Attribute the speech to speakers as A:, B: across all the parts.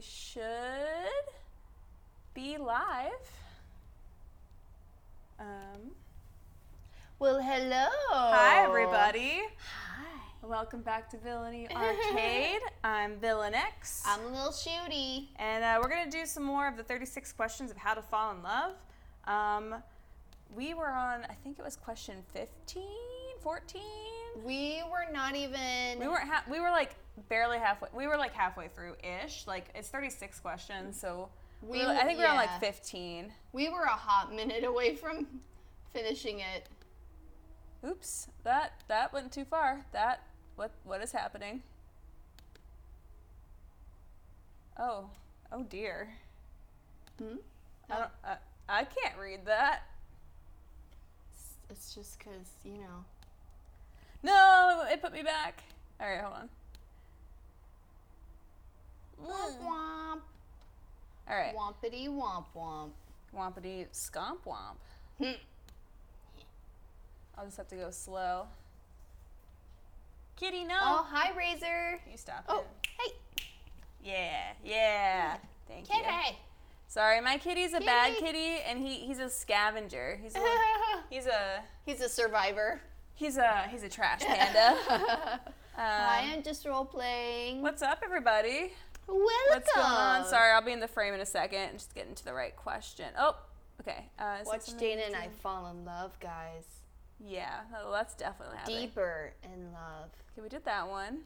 A: Should be live.
B: Well, hello.
A: Hi, everybody.
B: Hi.
A: Welcome back to Villainy Arcade. I'm Villynnex.
B: I'm Lilshootie.
A: And we're going to do some more of the 36 questions of how to fall in love. We were on, I think it was question 15, 14?
B: We were not even...
A: We were like barely halfway. We were like halfway through-ish. Like, it's 36 questions, so I think we were on like 15.
B: We were a hot minute away from finishing it.
A: Oops, that went too far. What is happening? Oh dear. I can't read that.
B: It's just because, you know.
A: No, it put me back. All right, hold on.
B: Womp womp.
A: All right.
B: Wompity womp womp.
A: Wompity scomp womp. I'll just have to go slow. Kitty, no.
B: Oh, hi, Razor.
A: You stop
B: Oh,
A: it.
B: hey.
A: Yeah. Thank you.
B: Kitty.
A: Sorry, my kitty's a bad kitty, and he's a scavenger. He's
B: a survivor.
A: He's a trash panda.
B: Hi, I'm just role playing.
A: What's up, everybody?
B: Welcome.
A: What's going on? Sorry, I'll be in the frame in a second. Just getting to the right question. Oh, okay.
B: Watch Dana and I fall in love, guys.
A: Yeah, that's definitely happening.
B: Deeper in love.
A: Okay, we did that one.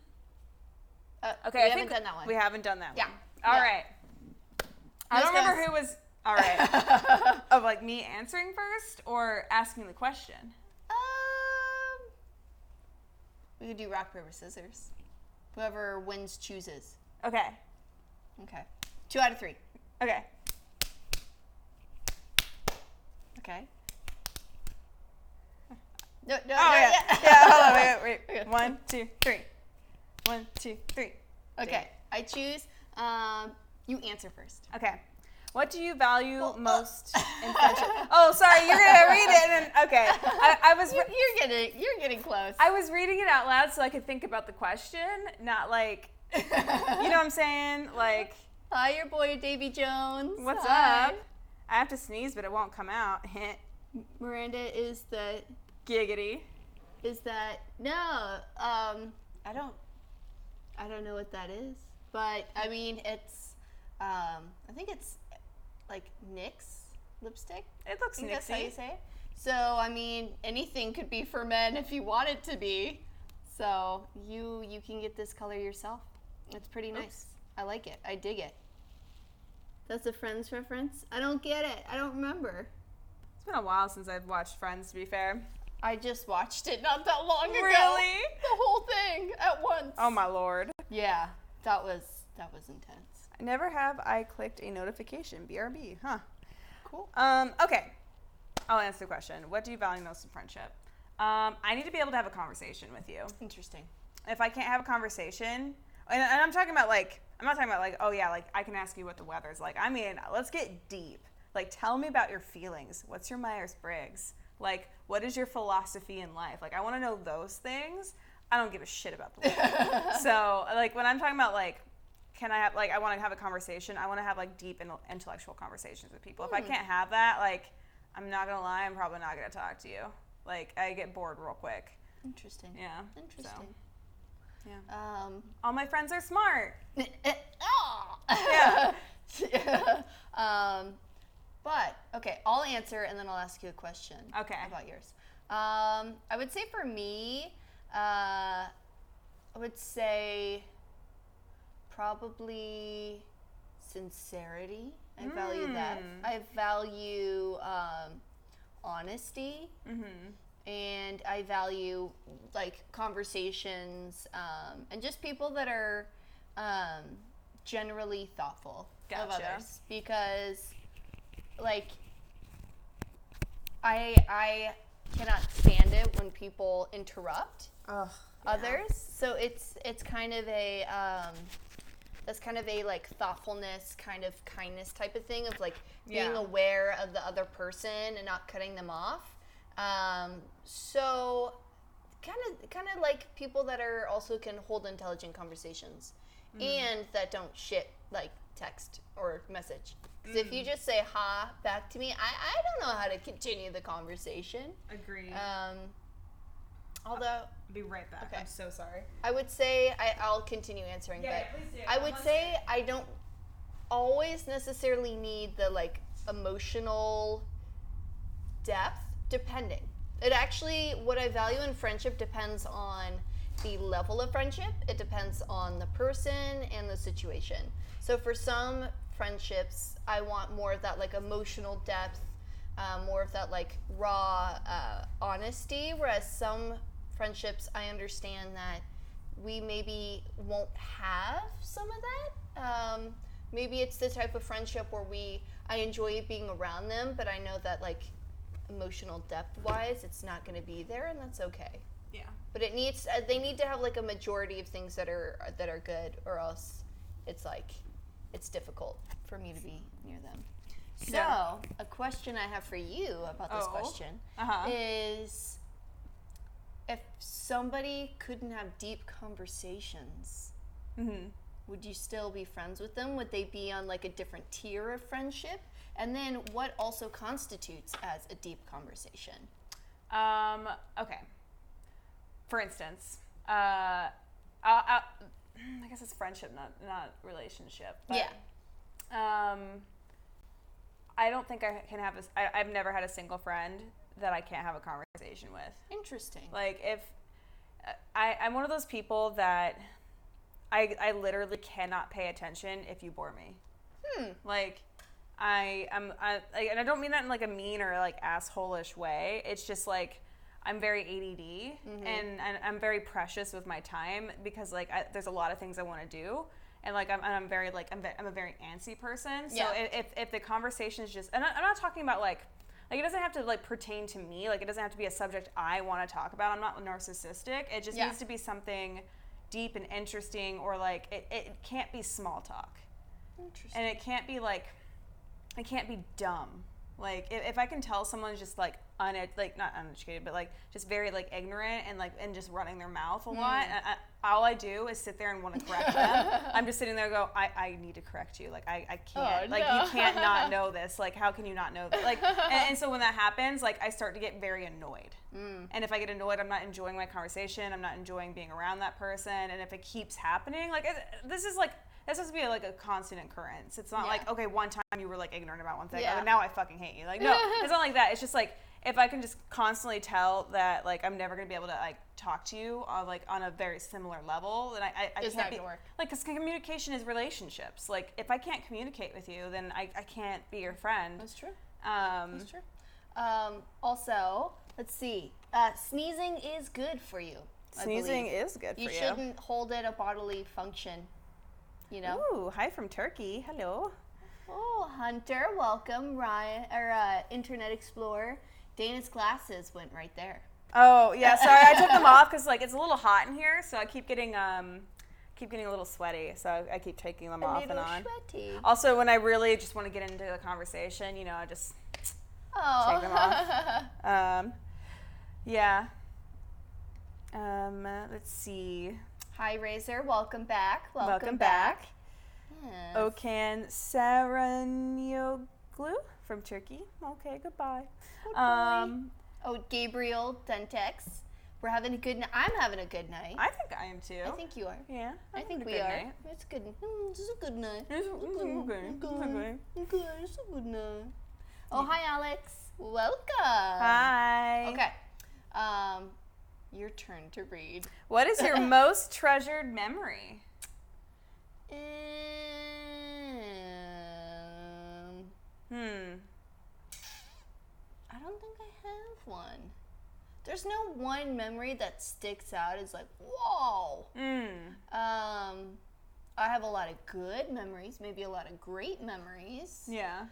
B: Okay, we haven't done that one.
A: We haven't done that
B: one.
A: All right. I don't remember who was. All right. Of like me answering first or asking the question.
B: We could do rock, paper, scissors. Whoever wins chooses.
A: Okay.
B: Okay. 2 out of 3.
A: Okay.
B: Okay. No,
A: Oh, yeah. Hold on, wait.
B: Okay.
A: 1, 2, 3. 1, 2, 3.
B: Okay. I choose. You answer first.
A: Okay. What do you value most in friendship? Oh, sorry. You're gonna read it. And then, okay. I was.
B: You're getting close.
A: I was reading it out loud so I could think about the question, not like. You know what I'm saying? Like.
B: Hi, your boy Davy Jones.
A: What's up? I have to sneeze, but it won't come out. Hint.
B: Miranda is the.
A: Giggity.
B: Is that no? I don't know what that is, but I mean it's. I think it's like NYX lipstick.
A: It looks NYXy.
B: That's how you say it. So I mean anything could be for men if you want it to be. So you can get this color yourself. It's pretty nice. Oops. I like it. I dig it. That's a Friends reference. I don't get it. I don't remember.
A: It's been a while since I've watched Friends, to be fair.
B: I just watched it not that long ago.
A: Really?
B: The whole thing at once.
A: Oh my lord.
B: Yeah, that was intense.
A: I never have I clicked a notification. BRB, huh?
B: Cool.
A: Okay. I'll answer the question. What do you value most in friendship? I need to be able to have a conversation with you.
B: Interesting.
A: If I can't have a conversation, and I'm talking about like, I'm not talking about like, oh yeah, like I can ask you what the weather's like. I mean, let's get deep. Like, tell me about your feelings. What's your Myers-Briggs? Like, what is your philosophy in life? Like, I want to know those things. I don't give a shit about the weather. So, like, when I'm talking about, like, can I have, like, I want to have a conversation. I want to have, like, deep intellectual conversations with people. If I can't have that, like, I'm not going to lie, I'm probably not going to talk to you. Like, I get bored real quick.
B: Interesting.
A: Yeah.
B: Interesting.
A: So, yeah. All my friends are smart.
B: Yeah. But, okay, I'll answer and then I'll ask you a question.
A: Okay.
B: About yours. I would say for me, I would say probably sincerity. I value that. I value honesty. And I value, like, conversations and just people that are generally thoughtful of others. Because... like, I cannot stand it when people interrupt others. So it's kind of a that's kind of a like thoughtfulness, kind of kindness type of thing of like being aware of the other person and not cutting them off. So kind of like people that are also can hold intelligent conversations and that don't shit like text or message. Because if you just say ha back to me, I don't know how to continue the conversation.
A: Agreed.
B: Although...
A: I'll be right back. Okay. I'm so sorry.
B: I would say, I'll continue answering,
A: yeah,
B: but
A: please do.
B: I would say I don't always necessarily need the, like, emotional depth, depending. It actually, what I value in friendship depends on the level of friendship. It depends on the person and the situation. So for some friendships, I want more of that, like, emotional depth, more of that, like, raw honesty, whereas some friendships, I understand that we maybe won't have some of that. Maybe it's the type of friendship where I enjoy being around them, but I know that, like, emotional depth-wise, it's not going to be there, and that's okay.
A: Yeah.
B: But they need to have, like, a majority of things that are good, or else it's like it's difficult for me to be near them. So, a question I have for you about this question is, if somebody couldn't have deep conversations, would you still be friends with them? Would they be on, like, a different tier of friendship? And then what also constitutes as a deep conversation?
A: Okay. For instance, I guess it's friendship, not relationship. But,
B: yeah.
A: I don't think I can have this. I've never had a single friend that I can't have a conversation with.
B: Interesting.
A: Like, if I'm one of those people that I literally cannot pay attention if you bore me. Like, and I don't mean that in, like, a mean or, like, asshole-ish way. It's just, like, I'm very ADD, and I'm very precious with my time because, like, there's a lot of things I want to do. And, like, I'm very, like, I'm a very antsy person. So if the conversation is just, and I'm not talking about, like, it doesn't have to, like, pertain to me. Like, it doesn't have to be a subject I want to talk about. I'm not narcissistic. It just needs to be something deep and interesting, or, like, it can't be small talk.
B: Interesting.
A: And it can't be, like, it can't be dumb. Like, if I can tell someone's just, like, not uneducated, but, like, just very, like, ignorant and just running their mouth a lot, all I do is sit there and want to correct them. I'm just sitting there and go, I need to correct you. Like, I can't.
B: Oh,
A: like,
B: no.
A: you can't not know this. Like, how can you not know that? Like, and so when that happens, like, I start to get very annoyed. And if I get annoyed, I'm not enjoying my conversation. I'm not enjoying being around that person. And if it keeps happening, like, this is, like, this has to be, like, a constant occurrence. It's not like, okay, one time you were, like, ignorant about one thing.
B: Yeah.
A: Oh, now I fucking hate you. Like, no, it's not like that. It's just, like, if I can just constantly tell that, like, I'm never going to be able to, like, talk to you like, on a very similar level, then I
B: it's
A: can't
B: not
A: be,
B: going to work.
A: like, because communication is relationships. Like, if I can't communicate with you, then I can't be your friend.
B: That's true.
A: That's
B: true. Also, let's see. Sneezing is good for you.
A: Sneezing is good for you.
B: You shouldn't hold it a bodily function. You know?
A: Ooh, hi from Turkey. Hello.
B: Oh, Hunter, welcome. Ryan, or Internet Explorer. Dana's glasses went right there.
A: Oh, yeah, sorry. I took them off because, like, it's a little hot in here, so I keep getting a little sweaty, so I keep taking them off and on.
B: Sweaty.
A: Also, when I really just want to get into the conversation, you know, I just take them off. Yeah. Let's see.
B: Hi, Razor. Welcome back.
A: Welcome back.
B: Yes.
A: Okan Saranyoglu from Turkey. Okay, goodbye.
B: Gabriel Dentex. We're having a good night. I'm having a good night.
A: I think I am too.
B: I think you are.
A: Yeah.
B: I think we are.
A: Night.
B: It's good. This is a good night.
A: It's okay.
B: Good. It's a good night. Oh, hi, Alex. Welcome.
A: Hi.
B: Okay. Your turn to read.
A: What is your most treasured memory?
B: I don't think I have one. There's no one memory that sticks out as like, whoa. I have a lot of good memories, maybe a lot of great memories.
A: Yeah.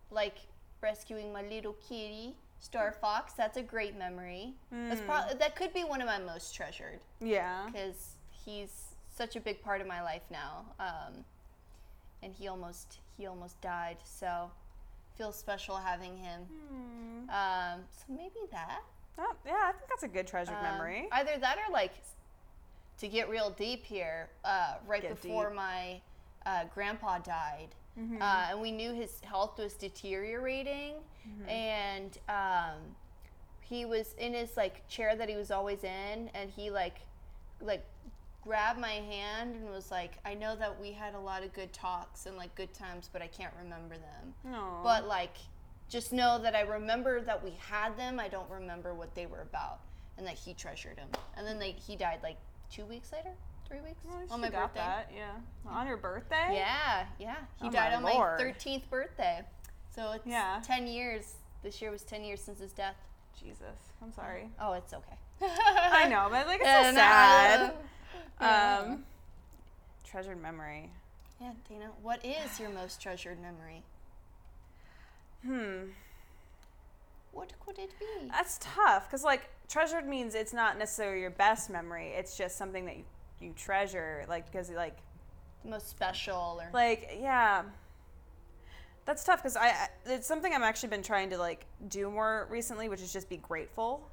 B: Like rescuing my little kitty, Star Fox. That's a great memory. That could be one of my most treasured.
A: Yeah.
B: Because he's such a big part of my life now. And he almost died, so feels special having him. So maybe that.
A: Oh, yeah, I think that's a good treasured memory.
B: Either that or, like, to get real deep here, right before my grandpa died. And we knew his health was deteriorating, and he was in his like chair that he was always in, and he like grabbed my hand and was like, I know that we had a lot of good talks and like good times, but I can't remember them.
A: Aww.
B: But like, just know that I remember that we had them. I don't remember what they were about, and that he treasured them. And then he died like 2 weeks later. 3 weeks?
A: Well,
B: on my
A: got
B: birthday.
A: That, yeah. On your birthday?
B: Yeah. He
A: Oh
B: died
A: my
B: on
A: Lord.
B: my 13th birthday. So it's 10 years. This year was 10 years since his death.
A: Jesus. I'm sorry.
B: Oh, it's okay.
A: I know, but like it's so sad. Treasured memory.
B: Yeah, Dana, what is your most treasured memory? What could it be?
A: That's tough, because like treasured means it's not necessarily your best memory. It's just something that you treasure, like because like
B: The most special, or
A: like yeah. That's tough because it's something I've actually been trying to like do more recently, which is just be grateful.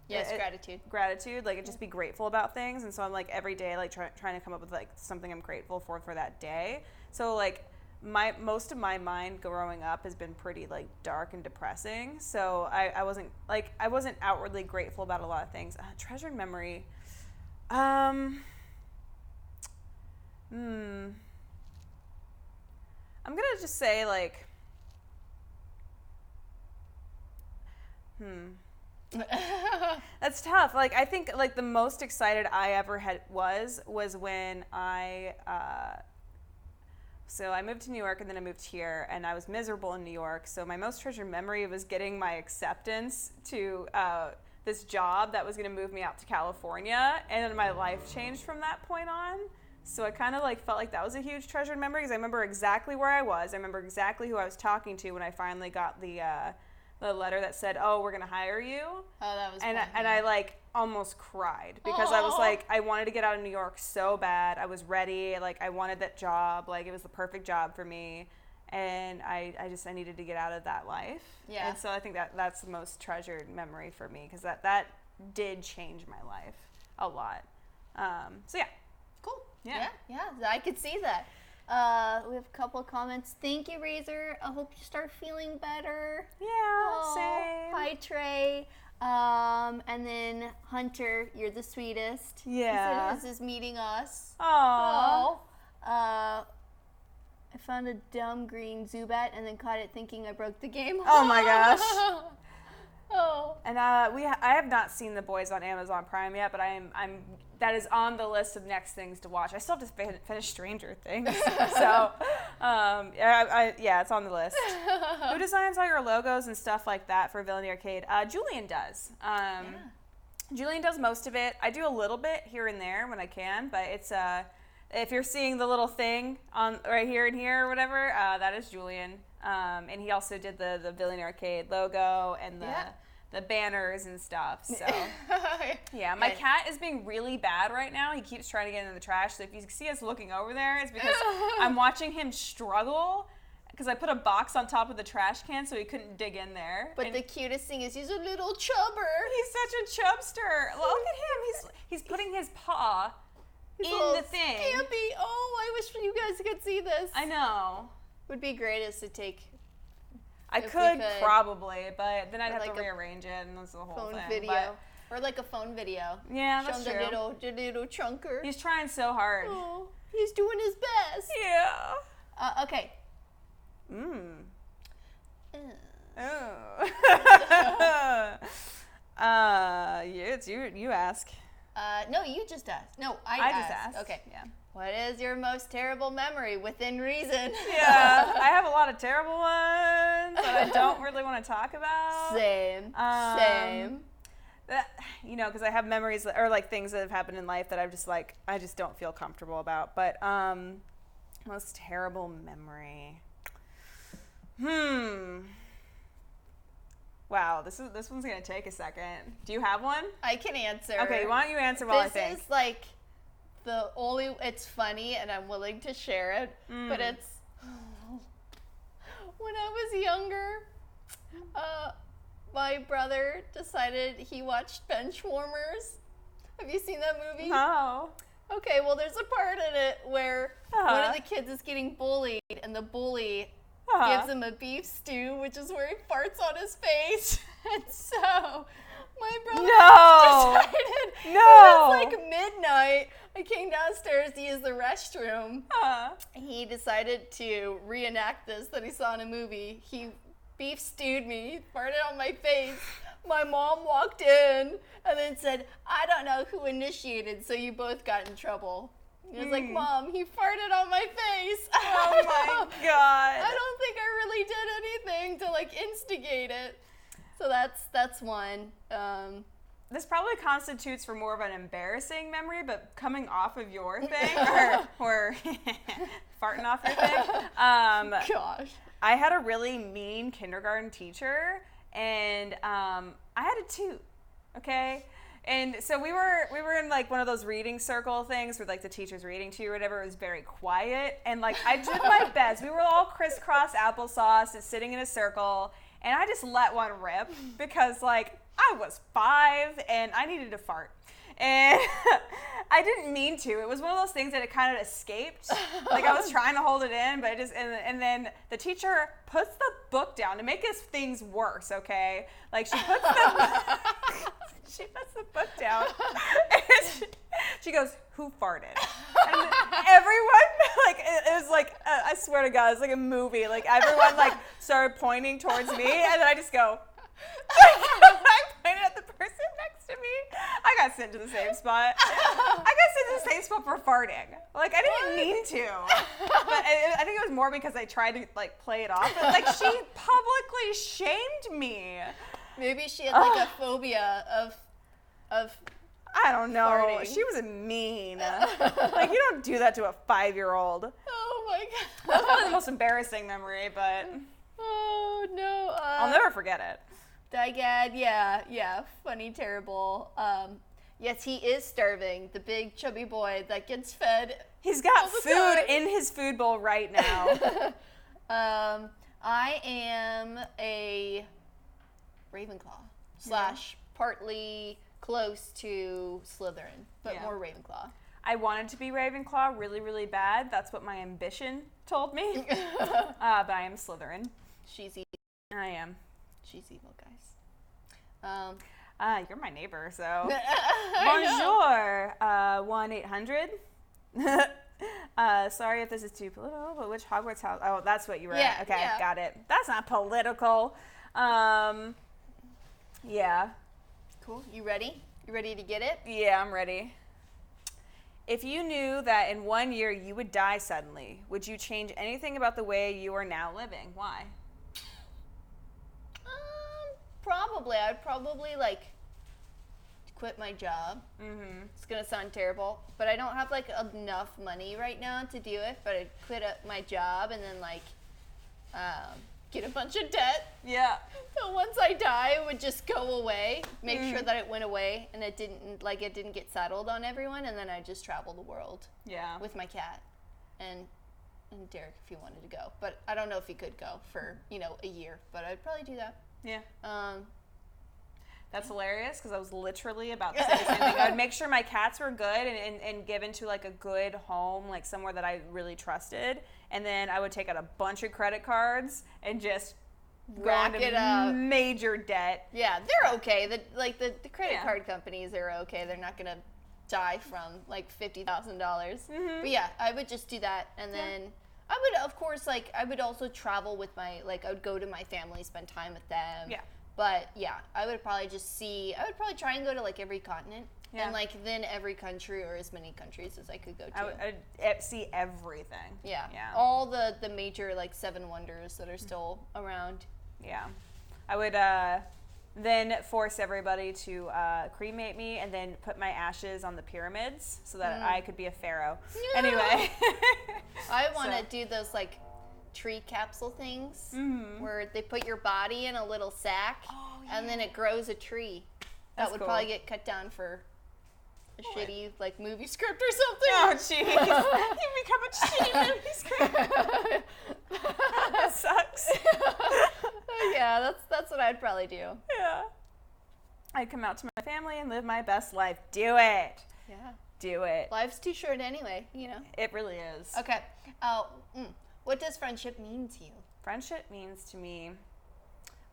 B: Yes, gratitude.
A: Gratitude, like just be grateful about things, and so I'm like every day like trying to come up with like something I'm grateful for that day. So like most of my mind growing up has been pretty like dark and depressing. So I wasn't outwardly grateful about a lot of things. Treasured memory. I'm gonna just say like, that's tough. Like I think like the most excited I ever was when so I moved to New York and then I moved here and I was miserable in New York. So my most treasured memory was getting my acceptance to this job that was gonna move me out to California, and then my life changed from that point on. So I kind of like felt like that was a huge treasured memory because I remember exactly where I was. I remember exactly who I was talking to when I finally got the letter that said, "Oh, we're gonna hire you."
B: Oh, that was
A: and
B: fun.
A: and I like almost cried because I was like, I wanted to get out of New York so bad. I was ready. Like I wanted that job. Like it was the perfect job for me, and I needed to get out of that life.
B: Yeah.
A: And so I think that's the most treasured memory for me because that did change my life a lot. So yeah.
B: Cool.
A: Yeah.
B: Yeah, I could see that. We have a couple of comments. Thank you, Razor. I hope you start feeling better.
A: Yeah, same.
B: Hi, Trey. And then Hunter, you're the sweetest.
A: Yeah.
B: This is meeting us.
A: Aww.
B: I found a dumb green Zubat and then caught it thinking I broke the game.
A: Oh my gosh.
B: Oh.
A: And I have not seen The Boys on Amazon Prime yet, but I'm that is on the list of next things to watch. I still have to finish Stranger Things, so yeah, it's on the list. Who designs all your logos and stuff like that for Villainy Arcade? Julian does. Julian does most of it. I do a little bit here and there when I can, but it's if you're seeing the little thing on right here and here or whatever, that is Julian. And he also did the Villainy Arcade logo and the banners and stuff. So yeah, my cat is being really bad right now. He keeps trying to get into the trash. So if you see us looking over there, it's because I'm watching him struggle. Because I put a box on top of the trash can so he couldn't dig in there.
B: But the cutest thing is he's a little chubber.
A: He's such a chubster. Look at him. He's putting his paw in the thing.
B: Campy. Oh, I wish you guys could see this.
A: I know.
B: Would be great is to take.
A: I could probably, but then I'd have
B: like
A: to rearrange it, and that's the whole
B: phone
A: thing.
B: video. Or like a phone video.
A: Yeah, that's
B: Show
A: true.
B: the little chunker.
A: He's trying so hard.
B: Oh, he's doing his best.
A: Yeah.
B: Okay.
A: It's you ask.
B: No, you just asked. No, I just asked. Okay.
A: Yeah.
B: What is your most terrible memory within reason?
A: Yeah, I have a lot of terrible ones that I don't really want to talk about.
B: Same.
A: That, because I have memories that, or like things that have happened in life that I just don't feel comfortable about. But most terrible memory. Wow, this one's gonna take a second. Do you have one?
B: I can answer.
A: Okay, why don't you answer while I think?
B: This is like it's funny and I'm willing to share it, but it's when I was younger, my brother decided he watched Benchwarmers. Have you seen that movie?
A: No.
B: Okay, well, there's a part in it where one of the kids is getting bullied, and the bully gives him a beef stew, which is where he farts on his face. And so my brother decided, it was like midnight. I came downstairs to use the restroom. He decided to reenact this that he saw in a movie. He beef stewed me, he farted on my face. My mom walked in and then said, I don't know who initiated, so you both got in trouble. He was like, Mom, he farted on my face.
A: Oh my God.
B: I don't think I really did anything to like instigate it. So that's one.
A: This probably constitutes for more of an embarrassing memory, but coming off of your thing, or farting off your thing.
B: Gosh.
A: I had a really mean kindergarten teacher, and I had a toot, okay? And so we were in like one of those reading circle things where like the teacher's reading to you or whatever. It was very quiet, and like I did my best. We were all crisscross applesauce sitting in a circle, and I just let one rip because like I was 5 and I needed to fart. And I didn't mean to. It was one of those things that it kind of escaped. Like I was trying to hold it in, but it just, and then the teacher puts the book down to make things worse, okay? Like she puts the book down and she goes, who farted? And everyone, like, it was like, I swear to God, it's like a movie. Like everyone like started pointing towards me, and then I just go, I pointed at the person next to me. I got sent to the same spot. I got sent to the same spot for farting. Like, I didn't mean to. But I think it was more because I tried to, like, play it off. But, like, she publicly shamed me.
B: Maybe she had, like, a phobia of
A: I don't know.
B: farting.
A: She was mean. Like, you don't do that to a 5-year-old.
B: Oh, my God.
A: That's probably the most embarrassing memory, but
B: Oh, no.
A: I'll never forget it.
B: Dygad, yeah, funny, terrible. Yes, he is starving. The big chubby boy that gets fed.
A: He's got food in his food bowl right now.
B: I am a Ravenclaw slash partly close to Slytherin, but more Ravenclaw.
A: I wanted to be Ravenclaw really, really bad. That's what my ambition told me. But I am Slytherin.
B: She's evil.
A: I am.
B: She's evil, guys.
A: You're my neighbor, so.
B: Bonjour.
A: 1-800. Sorry if this is too political, but which Hogwarts house? Oh, that's what you were at. Okay, got it. That's not political. Yeah.
B: Cool. You ready? You ready to get it?
A: Yeah, I'm ready. If you knew that in 1 year you would die suddenly, would you change anything about the way you are now living? Why?
B: Probably. I'd probably like quit my job. It's gonna sound terrible, but I don't have like enough money right now to do it. But I'd quit my job and then like get a bunch of debt.
A: Yeah.
B: So once I die, it would just go away. Make sure that it went away and it didn't get settled on everyone, and then I'd just travel the world.
A: Yeah.
B: With my cat and Derek if he wanted to go, but I don't know if he could go for a year. But I'd probably do that.
A: Yeah. That's hilarious because I was literally about to say the same thing. I would make sure my cats were good and given to like a good home, like somewhere that I really trusted. And then I would take out a bunch of credit cards and just
B: rack
A: go into
B: it up.
A: Major debt.
B: Yeah, they're okay. The credit card companies are okay. They're not gonna die from like $50,000. But yeah, I would just do that, and then I would, of course, I would also travel with I would go to my family, spend time with them. Yeah. But yeah, I would probably try and go to like every continent and like then every country or as many countries as I could go to.
A: I'd see everything.
B: Yeah. All the major like 7 wonders that are still around. Yeah.
A: I would then force everybody to cremate me and then put my ashes on the pyramids so that I could be a pharaoh. Yeah. Anyway.
B: I want to do those like tree capsule things where they put your body in a little sack and then it grows a tree. That would probably get cut down for a shitty like movie script or something.
A: Oh jeez. You become a shitty movie script. That sucks.
B: Yeah, that's what I'd probably do.
A: Yeah. I'd come out to my family and live my best life. Do it.
B: Yeah.
A: Do it.
B: Life's too short anyway, you know.
A: It really is.
B: Okay. What does friendship mean to you?
A: Friendship means to me,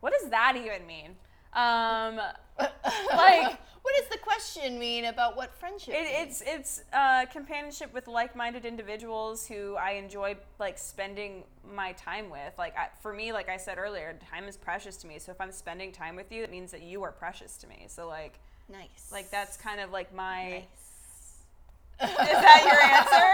A: what does that even mean? Like,
B: what does the question mean about what friendship means?
A: It's companionship with like-minded individuals who I enjoy like spending my time with. Like for me, like I said earlier, time is precious to me. So if I'm spending time with you, it means that you are precious to me. So like,
B: nice.
A: Like that's kind of like my.
B: Nice.
A: Is that your answer?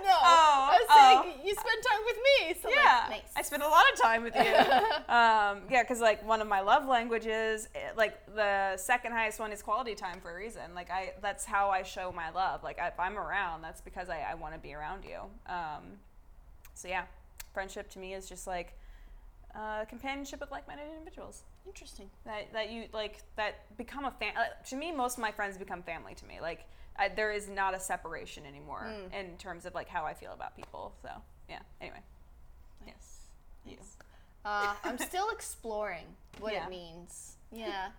B: No. I was saying you spend time with me. So
A: yeah,
B: like, nice.
A: I spend a lot of time with you. Yeah, because like one of my love languages, like the second highest one is quality time for a reason. Like that's how I show my love. Like if I'm around, that's because I want to be around you. So yeah, friendship to me is just like companionship with like-minded individuals.
B: Interesting.
A: That you like that become a to me, most of my friends become family to me. Like there is not a separation anymore in terms of like how I feel about people. So yeah. Anyway.
B: Yes. Nice. I'm still exploring what it means. Yeah.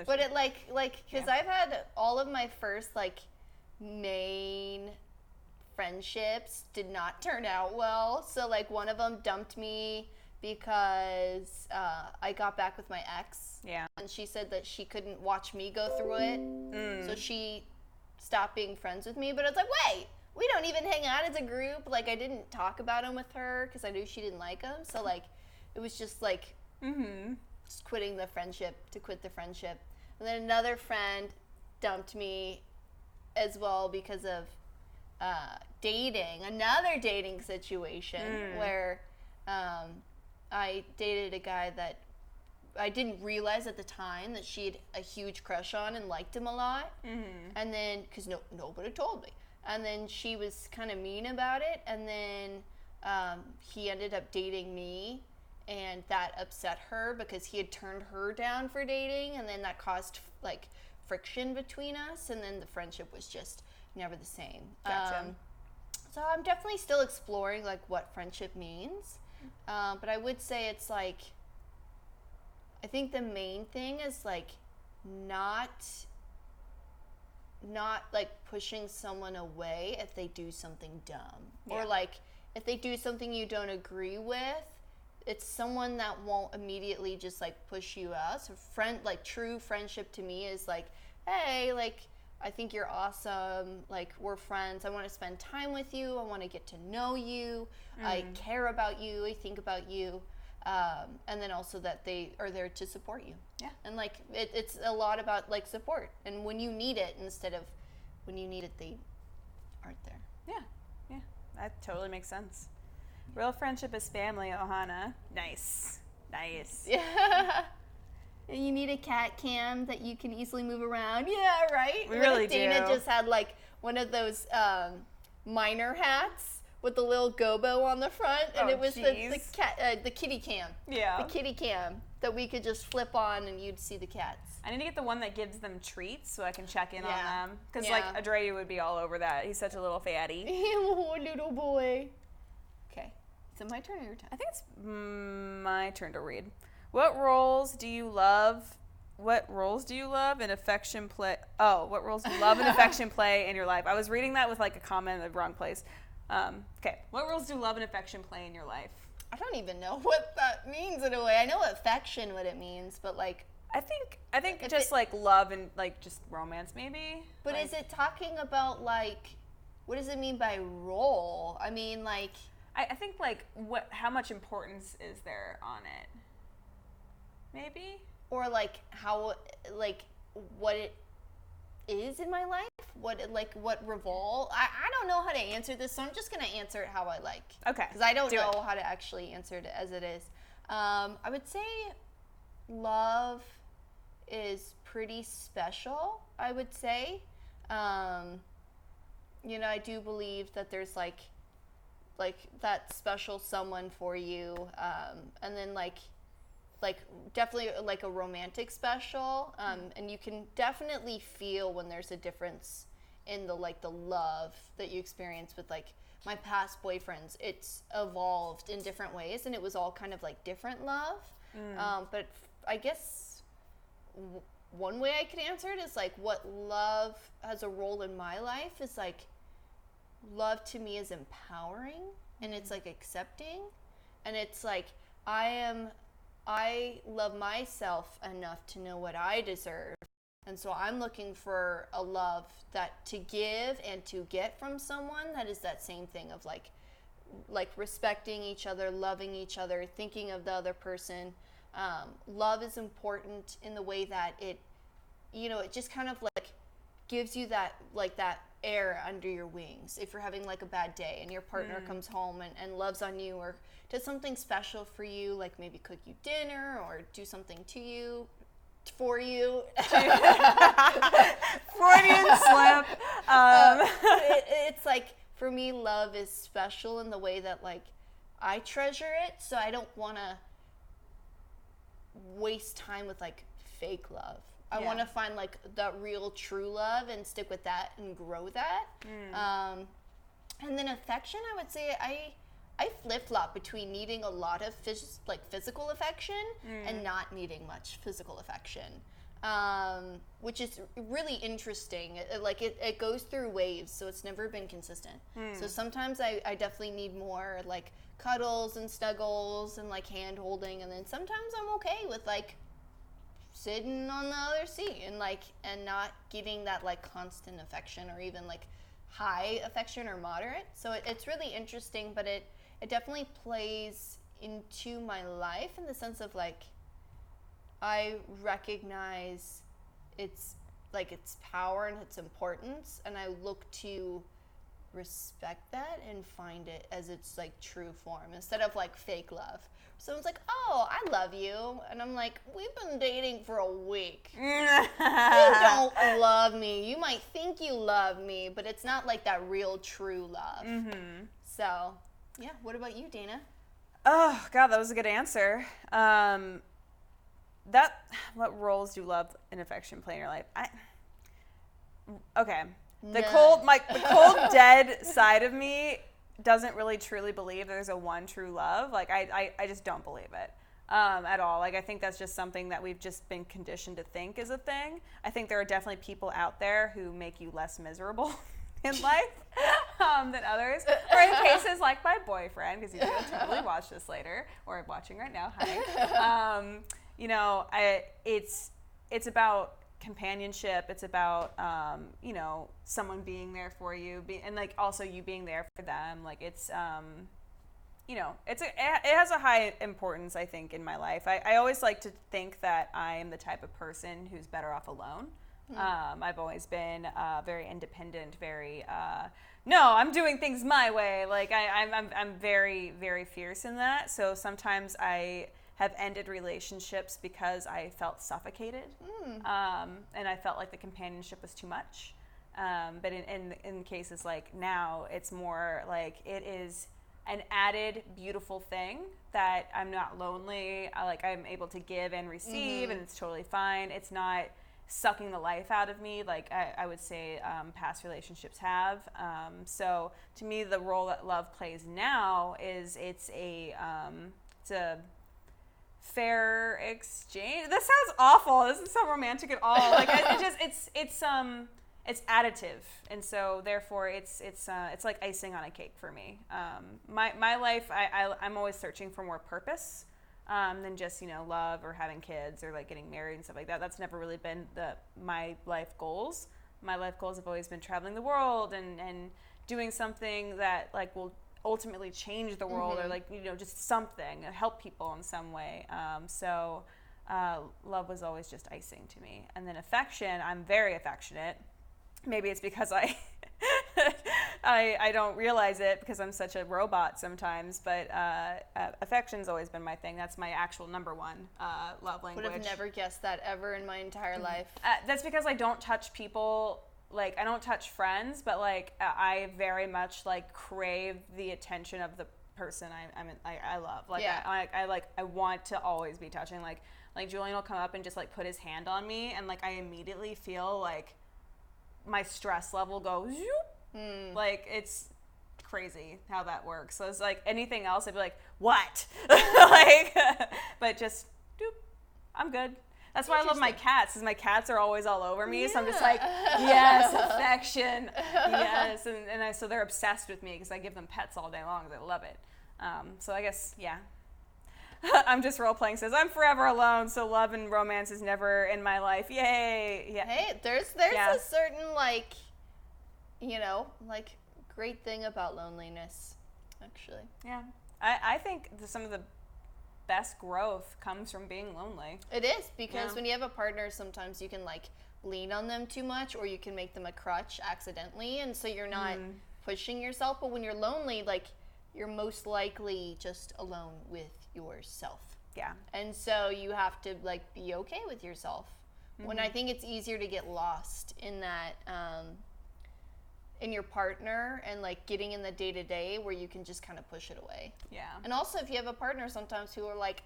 B: But it like because I've had all of my first like main friendships did not turn out well. So like one of them dumped me because I got back with my ex.
A: Yeah.
B: And she said that she couldn't watch me go through it. So she stopped being friends with me. But it's like, wait, we don't even hang out as a group. Like, I didn't talk about him with her because I knew she didn't like him. So, like, it was just, like, just quitting the friendship to quit the friendship. And then another friend dumped me as well because of another dating situation where I dated a guy that I didn't realize at the time that she had a huge crush on and liked him a lot. And then, because nobody told me. And then she was kind of mean about it. And then he ended up dating me. And that upset her because he had turned her down for dating. And then that caused, like, friction between us. And then the friendship was just never the same.
A: Gotcha.
B: So I'm definitely still exploring, like, what friendship means. But I would say it's, like, I think the main thing is like not like pushing someone away if they do something dumb or like if they do something you don't agree with. It's someone that won't immediately just like push you out. So like true friendship to me is like, hey, like I think you're awesome. Like we're friends. I want to spend time with you. I want to get to know you. I care about you. I think about you. And then also that they are there to support you. Yeah. And like it's a lot about like support and when you need it instead of when you need it they aren't there.
A: Yeah. That totally makes sense. Real friendship is family, Ohana. Nice.
B: Yeah. And you need a cat cam that you can easily move around. Yeah, right?
A: We really do.
B: Dana just had like one of those miner hats with the little gobo on the front, and it was the kitty cam. Yeah. The kitty cam that we could just flip on and you'd see the cats.
A: I need to get the one that gives them treats so I can check in on them. Because like Adreyu would be all over that. He's such a little fatty.
B: Oh, little boy. Okay. Is it my turn or your turn?
A: I think it's my turn to read. What roles do you love in affection play? Oh, what roles do love and affection play in your life? I was reading that with like a comment in the wrong place. Okay. What roles do love and affection play in your life?
B: I don't even know what that means in a way. I know affection, what it means, but like...
A: I think just like love and like just romance maybe.
B: But like, is it talking about like, what does it mean by role? I mean like...
A: I think like how much importance is there on it? Maybe?
B: Or like how, like what it is in my life? What revolve? I don't know how to answer this, so I'm just going to answer it how I like.
A: Okay.
B: Because I don't know how to actually answer it as it is. I would say love is pretty special, I would say. You know, I do believe that there's like that special someone for you. And then like definitely like a romantic special, and you can definitely feel when there's a difference in the love that you experience with like my past boyfriends. It's evolved in different ways and it was all kind of like different love. But I guess one way I could answer it is like what love has a role in my life is like love to me is empowering and it's like accepting and it's like I love myself enough to know what I deserve. And so I'm looking for a love that to give and to get from someone that is that same thing of like respecting each other, loving each other, thinking of the other person. Love is important in the way that it just kind of like gives you that like that air under your wings. If you're having like a bad day and your partner comes home and loves on you or does something special for you, like maybe cook you dinner or do something to you, for you.
A: Freudian slip.
B: It's like, for me, love is special in the way that like I treasure it, so I don't want to waste time with like fake love. I want to find like the real true love and stick with that and grow that. And then affection, I would say I flip-flop between needing a lot of physical affection and not needing much physical affection, which is really interesting. It goes through waves, so it's never been consistent. So sometimes I definitely need more like cuddles and snuggles and like hand holding, and then sometimes I'm okay with like sitting on the other seat and not getting that like constant affection or even like high affection or moderate. So it's really interesting, but it definitely plays into my life in the sense of like I recognize its power and its importance, and I look to respect that and find it as its like true form instead of like fake love. Someone's like, oh, I love you, and I'm like, we've been dating for a week. You don't love me. You might think you love me, but it's not like that real true love. So yeah, what about you, Dana?
A: Oh God, that was a good answer. What roles do love and affection play in your life? The cold dead side of me doesn't really truly believe there's a one true love. Like I just don't believe it at all. Like I think that's just something that we've just been conditioned to think is a thing. I think there are definitely people out there who make you less miserable in life than others. Or in cases like my boyfriend, because he's going to totally watch this later, or watching right now. Hi. It's about companionship. It's about someone being there for you, and like also you being there for them. Like it has a high importance, I think, in my life. I always like to think that I am the type of person who's better off alone. I've always been very independent, very no, I'm doing things my way. Like I'm very, very fierce in that. So sometimes I have ended relationships because I felt suffocated, and I felt like the companionship was too much. But in cases like now, it's more like it is an added beautiful thing that I'm not lonely. I'm able to give and receive, and it's totally fine. It's not sucking the life out of me like I would say past relationships have. So to me, the role that love plays now is it's a fair exchange. This sounds awful. This isn't so romantic at all. Like it's additive, and so therefore it's like icing on a cake for me. My life, I'm always searching for more purpose than just love or having kids or like getting married and stuff like that. That's never really been my life goals. My life goals have always been traveling the world and doing something that like will ultimately change the world, or like just something, help people in some way. So love was always just icing to me. And then affection, I'm very affectionate. Maybe it's because I don't realize it because I'm such a robot sometimes, but affection's always been my thing. That's my actual number one love language.
B: Would have never guessed that ever in my entire life.
A: That's because I don't touch people. Like I don't touch friends, but like I very much like crave the attention of the person I love. Like I want to always be touching. Like Julian will come up and just like put his hand on me, and like I immediately feel like my stress level go zoop. Like it's crazy how that works. So it's like anything else, I'd be like, what? Like, but just doop, I'm good. That's why I love my cats, because my cats are always all over me. So I'm just like, yes, affection, yes. So they're obsessed with me because I give them pets all day long. They love it. So I guess, yeah. I'm just role-playing says, I'm forever alone, so love and romance is never in my life. Yay. Yeah.
B: Hey, there's a certain, like, you know, like, great thing about loneliness, actually.
A: Yeah. I think some of the best growth comes from being lonely.
B: It is, because when you have a partner, sometimes you can, like, lean on them too much, or you can make them a crutch accidentally, and so you're not pushing yourself. But when you're lonely, like, you're most likely just alone with yourself.
A: Yeah.
B: And so you have to, like, be okay with yourself. When I think it's easier to get lost in that, in your partner, and like getting in the day-to-day where you can just kind of push it away.
A: Yeah.
B: And also, if you have a partner sometimes who are like,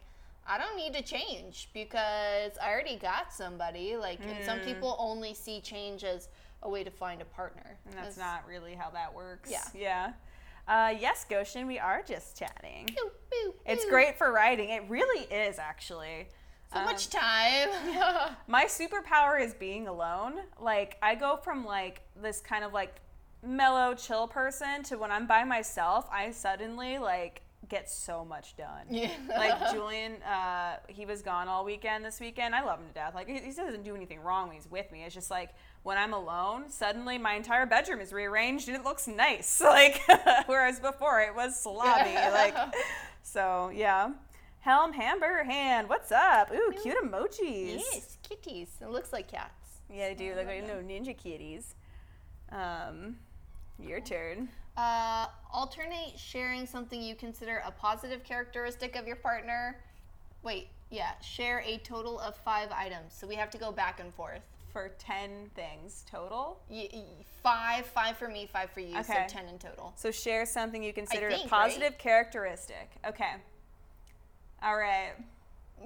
B: I don't need to change because I already got somebody, like, and some people only see change as a way to find a partner.
A: And that's not really how that works.
B: Yeah.
A: Yes, Goshen, we are just chatting.
B: Boop, boop,
A: It's
B: boop.
A: great for writing. It really is, actually.
B: So much time.
A: My superpower is being alone. Like, I go from like this kind of like mellow, chill person to when I'm by myself, I suddenly like get so much done.
B: Yeah.
A: Like Julian, he was gone all weekend this weekend. I love him to death. Like, he doesn't do anything wrong when he's with me. It's just like when I'm alone, suddenly my entire bedroom is rearranged and it looks nice. Like, whereas before it was slobby. Like, so yeah. Helm Hamburger Hand, what's up? Ooh, cute emojis.
B: Yes, kitties. It looks like cats.
A: Yeah, they do. Look like little ninja kitties. Your turn.
B: Alternate sharing something you consider a positive characteristic of your partner. Wait, yeah, share a total of 5 items. So we have to go back and forth.
A: For 10 things total?
B: 5 for me, 5 for you,
A: Okay.
B: so 10 in total.
A: So share something you consider
B: think,
A: a positive characteristic. Okay. All right.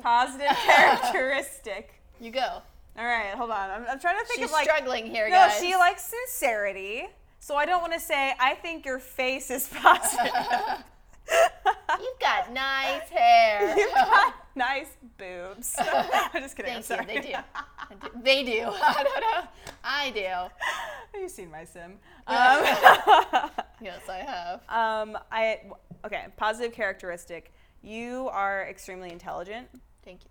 A: Positive characteristic.
B: You go.
A: All right, hold on. I'm trying to think
B: She's
A: of like...
B: struggling here,
A: No,
B: guys.
A: she likes sincerity. So I don't want to say, I think your face is positive.
B: You've got nice hair.
A: You've got nice boobs. I'm just kidding. I'm sorry.
B: Thank you. They do. I don't know. I do.
A: You've seen my sim.
B: Yes, I have.
A: Okay, positive characteristic. You are extremely intelligent.
B: Thank you.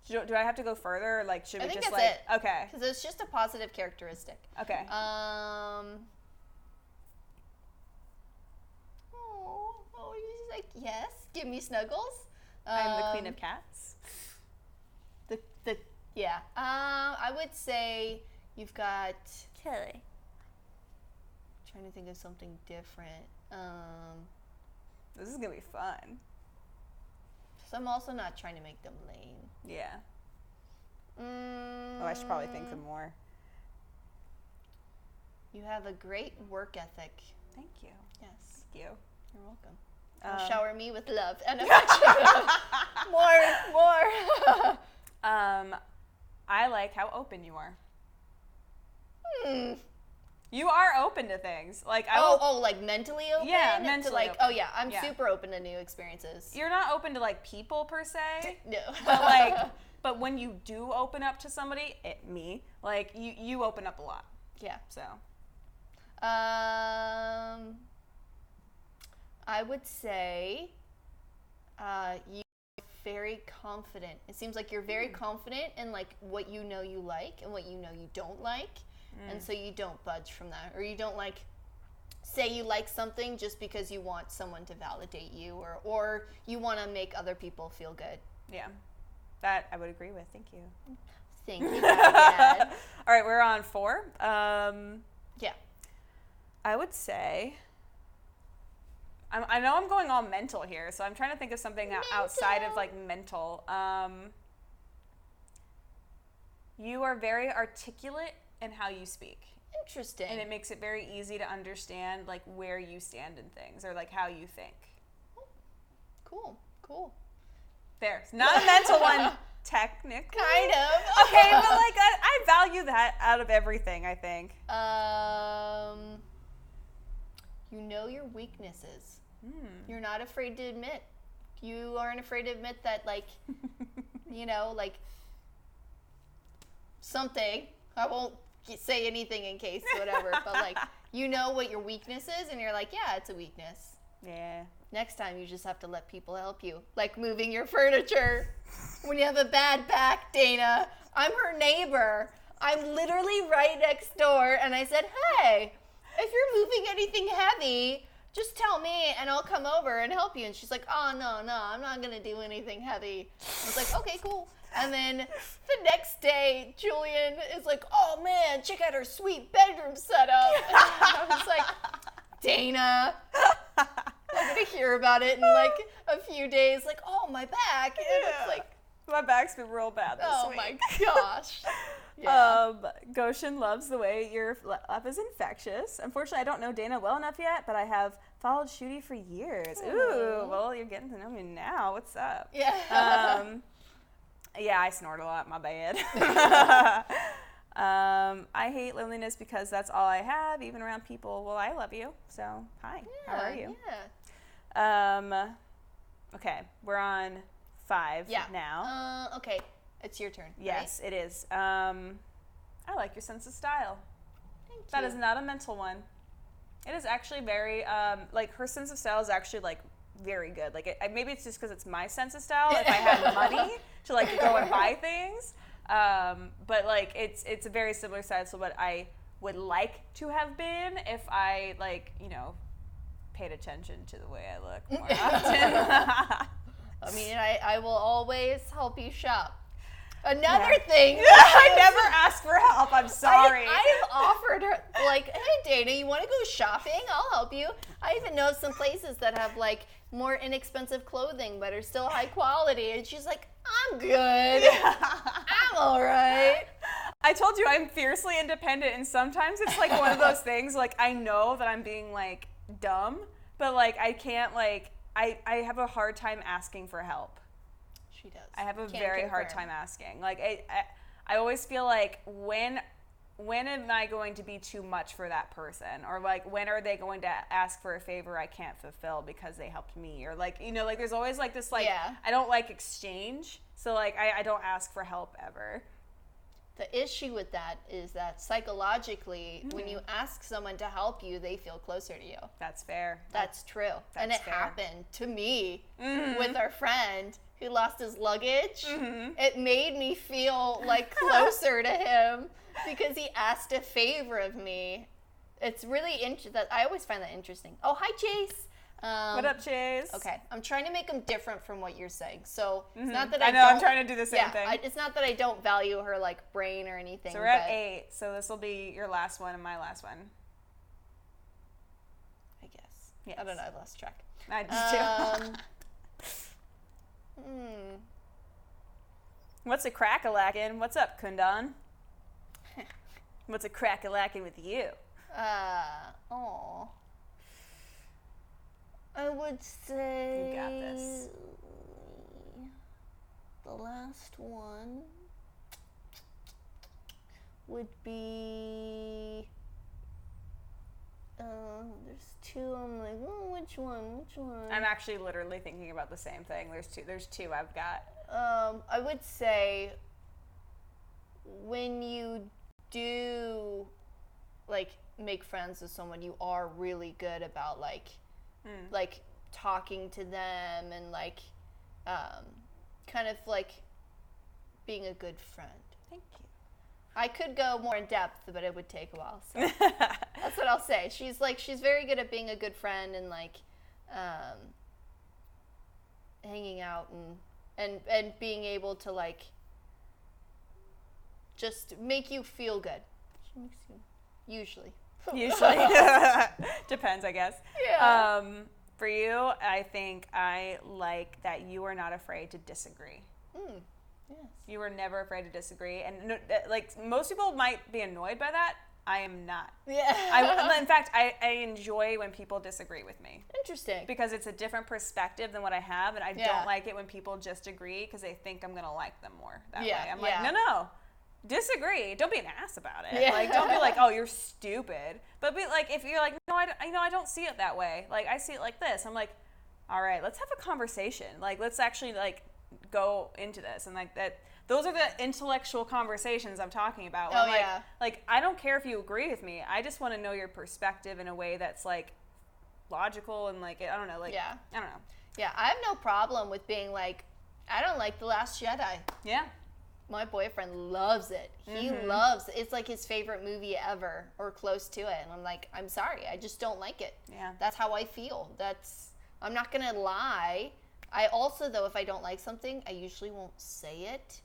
A: Do I have to go further, or like should we
B: I think
A: just
B: that's
A: like
B: it.
A: okay?
B: Because it's just a positive characteristic.
A: Okay.
B: He's like, yes, give me snuggles.
A: I'm the queen of cats.
B: Yeah. I would say you've got.
A: Kelly.
B: Trying to think of something different.
A: This is gonna be fun.
B: So I'm also not trying to make them lame.
A: Yeah. Oh, I should probably think of more.
B: You have a great work ethic.
A: Thank you.
B: Yes.
A: Thank you.
B: You're welcome. Shower me with love and affection. more.
A: I like how open you are. You are open to things. Like
B: like mentally open?
A: Yeah, mentally open.
B: Oh yeah, I'm
A: Yeah.
B: super open to new experiences.
A: You're not open to like people per se.
B: No.
A: But when you do open up to somebody, me, like you open up a lot.
B: Yeah.
A: So.
B: I would say you're very confident. It seems like you're very confident in like what you know you like and what you know you don't like. And so you don't budge from that, or you don't like say you like something just because you want someone to validate you, or you want to make other people feel good.
A: Yeah, that I would agree with. Thank you.
B: Thank you, Dad.
A: All right, we're on 4.
B: Yeah.
A: I would say. I know I'm going all mental here, so I'm trying to think of something outside of like mental. You are very articulate in how you speak.
B: Interesting.
A: And it makes it very easy to understand like where you stand in things, or like how you think.
B: Cool.
A: There's not a mental one, technically.
B: Kind of.
A: Okay, but like I value that out of everything, I think.
B: You know your weaknesses. You're not afraid to admit. You aren't afraid to admit that, like, you know, like something. I won't say anything in case whatever, but like, you know what your weakness is, and you're like, yeah, it's a weakness.
A: Yeah.
B: Next time, you just have to let people help you, like moving your furniture. When you have a bad back, Dana, I'm her neighbor. I'm literally right next door, and I said, hey, if you're moving anything heavy, just tell me, and I'll come over and help you. And she's like, oh, no, I'm not going to do anything heavy. I was like, okay, cool. And then the next day, Julian is like, oh, man, check out her sweet bedroom setup. And I was like, Dana, I'm going to hear about it in like a few days. Like, oh, my back. And it's like,
A: my back's been real bad this week.
B: Oh, my gosh. Yeah.
A: Goshen loves the way your laugh is infectious. Unfortunately, I don't know Dana well enough yet, but I have followed Shootie for years. Ooh, well, you're getting to know me now. What's up?
B: Yeah.
A: Yeah, I snort a lot. My bad. I hate loneliness because that's all I have, even around people. Well, I love you. So, hi. How are you?
B: Yeah.
A: Okay, we're on 5 now.
B: Okay. It's your turn.
A: Yes,
B: right?
A: it is. I like your sense of style.
B: Thank you.
A: That is not a mental one. It is actually very, like, her sense of style is actually, like, very good. Like, maybe it's just because it's my sense of style. If I had money to, like, go and buy things. But, like, it's a very similar style to what I would like to have been if I, like, you know, paid attention to the way I look more often.
B: I mean, I will always help you shop. Another thing.
A: I never asked for help. I'm sorry.
B: I have offered her, like, hey, Dana, you want to go shopping? I'll help you. I even know some places that have, like, more inexpensive clothing but are still high quality. And she's like, I'm good. I'm all right.
A: I told you I'm fiercely independent, and sometimes it's, like, one of those things, like, I know that I'm being, like, dumb, but, like, I can't, like, I have a hard time asking for help.
B: She does.
A: I have a very hard time asking. Like, I always feel like when am I going to be too much for that person? Or, like, when are they going to ask for a favor I can't fulfill because they helped me? Or, like, you know, like, there's always, like, this, like, I don't like exchange. So, like, I don't ask for help ever.
B: The issue with that is that psychologically, when you ask someone to help you, they feel closer to you.
A: That's fair.
B: That's true. And it happened to me
A: Mm-hmm.
B: with our friend who lost his luggage.
A: Mm-hmm.
B: It made me feel like closer to him because he asked a favor of me. It's really interesting. I always find that interesting. Oh, hi, Chase.
A: What up, Chase?
B: Okay, I'm trying to make them different from what you're saying. So it's
A: Mm-hmm.
B: not that
A: I know, I'm trying to do the same thing.
B: It's not that I don't value her like brain or anything.
A: So we're at 8, so this will be your last one and my last one.
B: I guess.
A: Yes.
B: I don't know. I lost track.
A: I just do. What's a crack-a-lackin'? What's up, Kundan? What's a crack-a-lackin' with you?
B: I would say
A: You got this.
B: the last one would be there's 2. I'm like, oh, which one?
A: I'm actually literally thinking about the same thing. There's two I've got.
B: I would say when you do like make friends with someone, you are really good about like talking to them and like kind of like being a good friend.
A: Thank you.
B: I could go more in depth, but it would take a while. So that's what I'll say. She's very good at being a good friend and like hanging out and being able to like just make you feel good. She makes you usually.
A: Depends, I guess.
B: Yeah.
A: For you, I think I like that you are not afraid to disagree.
B: Yes.
A: You were never afraid to disagree, and like most people might be annoyed by that. I am not.
B: Yeah.
A: In fact, I enjoy when people disagree with me.
B: Interesting.
A: Because it's a different perspective than what I have, and I don't like it when people just agree because they think I'm going to like them more that way. I'm like, no. Disagree. Don't be an ass about it.
B: Yeah.
A: Like, don't be like, oh, you're stupid. But be like, if you're like, no, I don't see it that way. Like, I see it like this. I'm like, all right, let's have a conversation. Like, let's actually like go into this, and like that. Those are the intellectual conversations I'm talking about.
B: Oh,
A: like,
B: yeah.
A: Like, I don't care if you agree with me. I just want to know your perspective in a way that's, like, logical and, like, I don't know. Like,
B: Yeah.
A: I don't know.
B: Yeah, I have no problem with being like, I don't like The Last Jedi.
A: Yeah.
B: My boyfriend loves it. He loves it. It's like his favorite movie ever or close to it. And I'm like, I'm sorry. I just don't like it.
A: Yeah.
B: That's how I feel. I'm not going to lie. I also, though, if I don't like something, I usually won't say it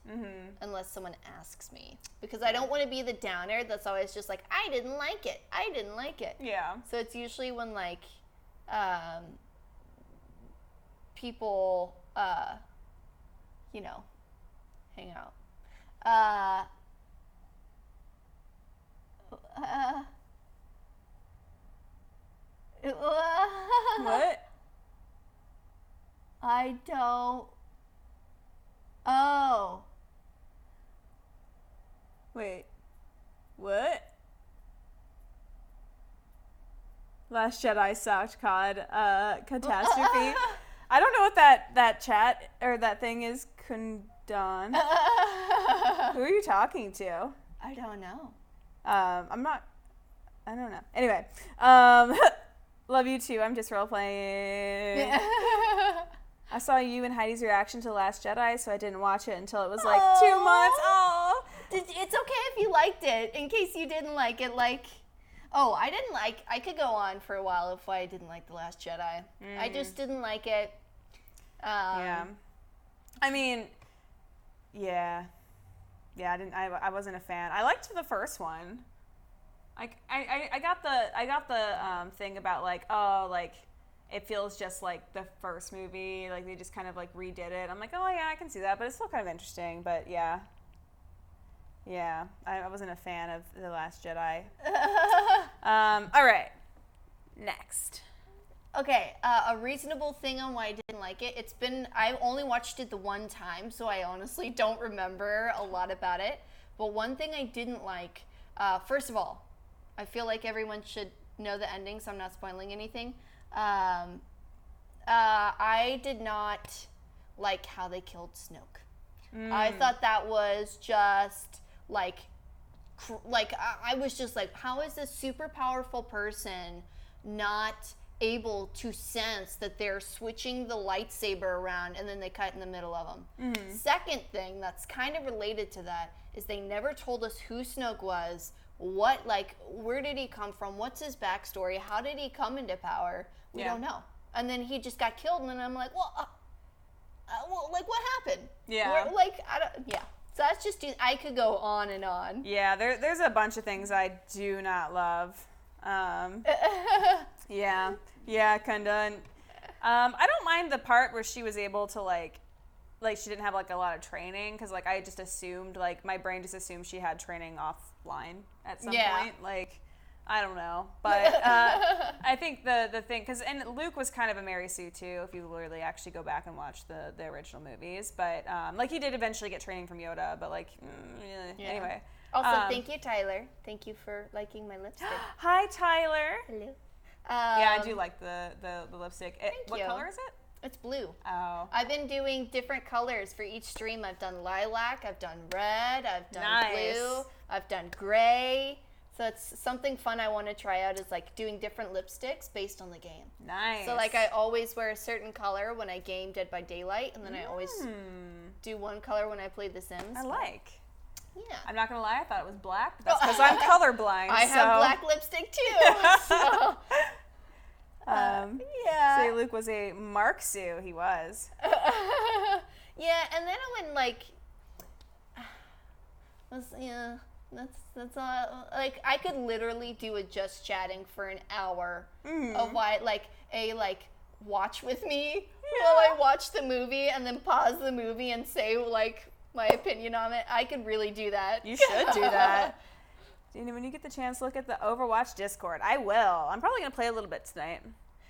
B: unless someone asks me. Because I don't want to be the downer that's always just like, I didn't like it. I didn't like it.
A: Yeah.
B: So it's usually when, like, people, you know, hang out.
A: What?
B: I don't. Oh.
A: Wait. What? Last Jedi sucked, COD. Catastrophe. I don't know what that chat or that thing is. Kundan. Who are you talking to?
B: I don't know.
A: I don't know. Anyway, love you too. I'm just role playing. I saw you and Heidi's reaction to Last Jedi, so I didn't watch it until it was like 2 months. Oh,
B: it's okay if you liked it. In case you didn't like it, like, I could go on for a while if I didn't like The Last Jedi. I just didn't like it.
A: Yeah. I mean, yeah. I wasn't a fan. I liked the first one. I got the thing about like, oh, like it feels just like the first movie, like they just kind of like redid it. I'm like, oh yeah, I can see that, but it's still kind of interesting. But yeah, I wasn't a fan of The Last Jedi. All right, next.
B: Okay, a reasonable thing on why I didn't like it. I only watched it the one time, so I honestly don't remember a lot about it. But one thing I didn't like, first of all, I feel like everyone should know the ending, so I'm not spoiling anything. I did not like how they killed Snoke. I thought that was just like I was just like, how is a super powerful person not able to sense that they're switching the lightsaber around and then they cut in the middle of them? Second thing that's kind of related to that is they never told us who Snoke was, where did he come from, what's his backstory, how did he come into power? We don't know. And then he just got killed, and then I'm like, well, what happened?
A: Yeah.
B: So that's just, I could go on and on.
A: Yeah, there's a bunch of things I do not love. Yeah, kinda. I don't mind the part where she was able to like she didn't have like a lot of training, because like I just assumed, like my brain just assumed she had training offline at some point. Like, I don't know, but I think the thing, and Luke was kind of a Mary Sue too, if you really actually go back and watch the original movies. But like he did eventually get training from Yoda, but like anyway.
B: Also, thank you, Tyler. Thank you for liking my lipstick.
A: Hi, Tyler.
B: Hello.
A: Yeah, I do like the lipstick. What
B: you.
A: color is it?
B: It's blue.
A: Oh.
B: I've been doing different colors for each stream. I've done lilac, I've done red, I've done blue, I've done gray. So it's something fun I want to try out, is like doing different lipsticks based on the game.
A: Nice.
B: So like I always wear a certain color when I game Dead by Daylight, and then I always do one color when I play The Sims. Yeah.
A: I'm not gonna lie, I thought it was black, but that's because I'm colorblind.
B: I have black lipstick too. So. Yeah.
A: Say Luke was a Mark Sue. He was.
B: Yeah, and then I went like, that's all. Like I could literally do a just chatting for an hour of why watch with me while I watch the movie, and then pause the movie and say like my opinion on it. I could really do that.
A: You should do that. When you get the chance to look at the Overwatch Discord, I will. I'm probably going to play a little bit tonight.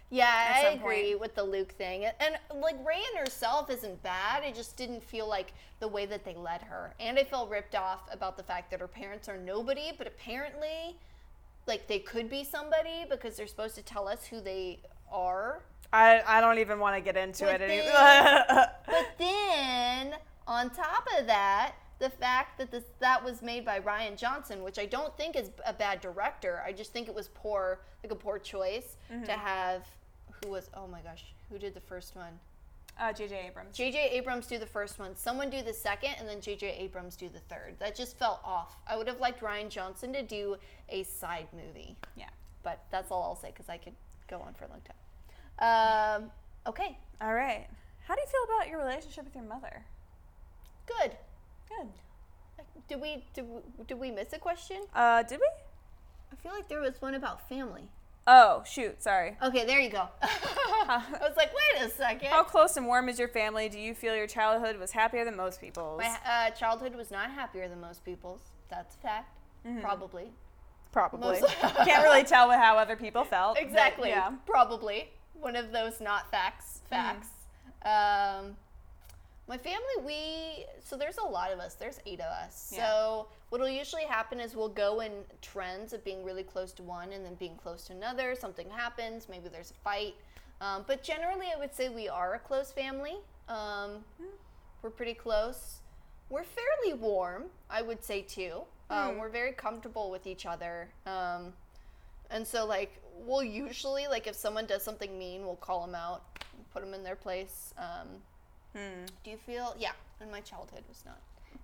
B: Yeah, I agree with the Luke thing. And like Rey herself isn't bad. It just didn't feel like the way that they led her. And I felt ripped off about the fact that her parents are nobody, but apparently like they could be somebody because they're supposed to tell us who they are.
A: I don't even want to get into it anymore.
B: But then On top of that, the fact that that was made by Rian Johnson, which I don't think is a bad director. I just think it was a poor choice to have. Who did the first one?
A: J.J. Abrams.
B: J.J. Abrams do the first one. Someone do the second, and then J.J. Abrams do the third. That just felt off. I would have liked Rian Johnson to do a side movie.
A: Yeah.
B: But that's all I'll say, because I could go on for a long time. Okay.
A: All right. How do you feel about your relationship with your mother?
B: Good.
A: Good.
B: Did we miss a question?
A: Did we?
B: I feel like there was one about family.
A: Oh, shoot. Sorry.
B: Okay, there you go. I was like, wait a second.
A: How close and warm is your family? Do you feel your childhood was happier than most people's?
B: My childhood was not happier than most people's. That's a fact. Probably.
A: Can't really tell how other people felt.
B: Exactly.
A: Yeah.
B: Probably. One of those not facts. My family, so there's a lot of us. There's 8 of us.
A: Yeah.
B: So what'll usually happen is we'll go in trends of being really close to one and then being close to another. Something happens. Maybe there's a fight. But generally, I would say we are a close family. We're pretty close. We're fairly warm, I would say, too. We're very comfortable with each other. And so, like, we'll usually, like, if someone does something mean, we'll call them out, put them in their place. Do you feel, and my childhood was not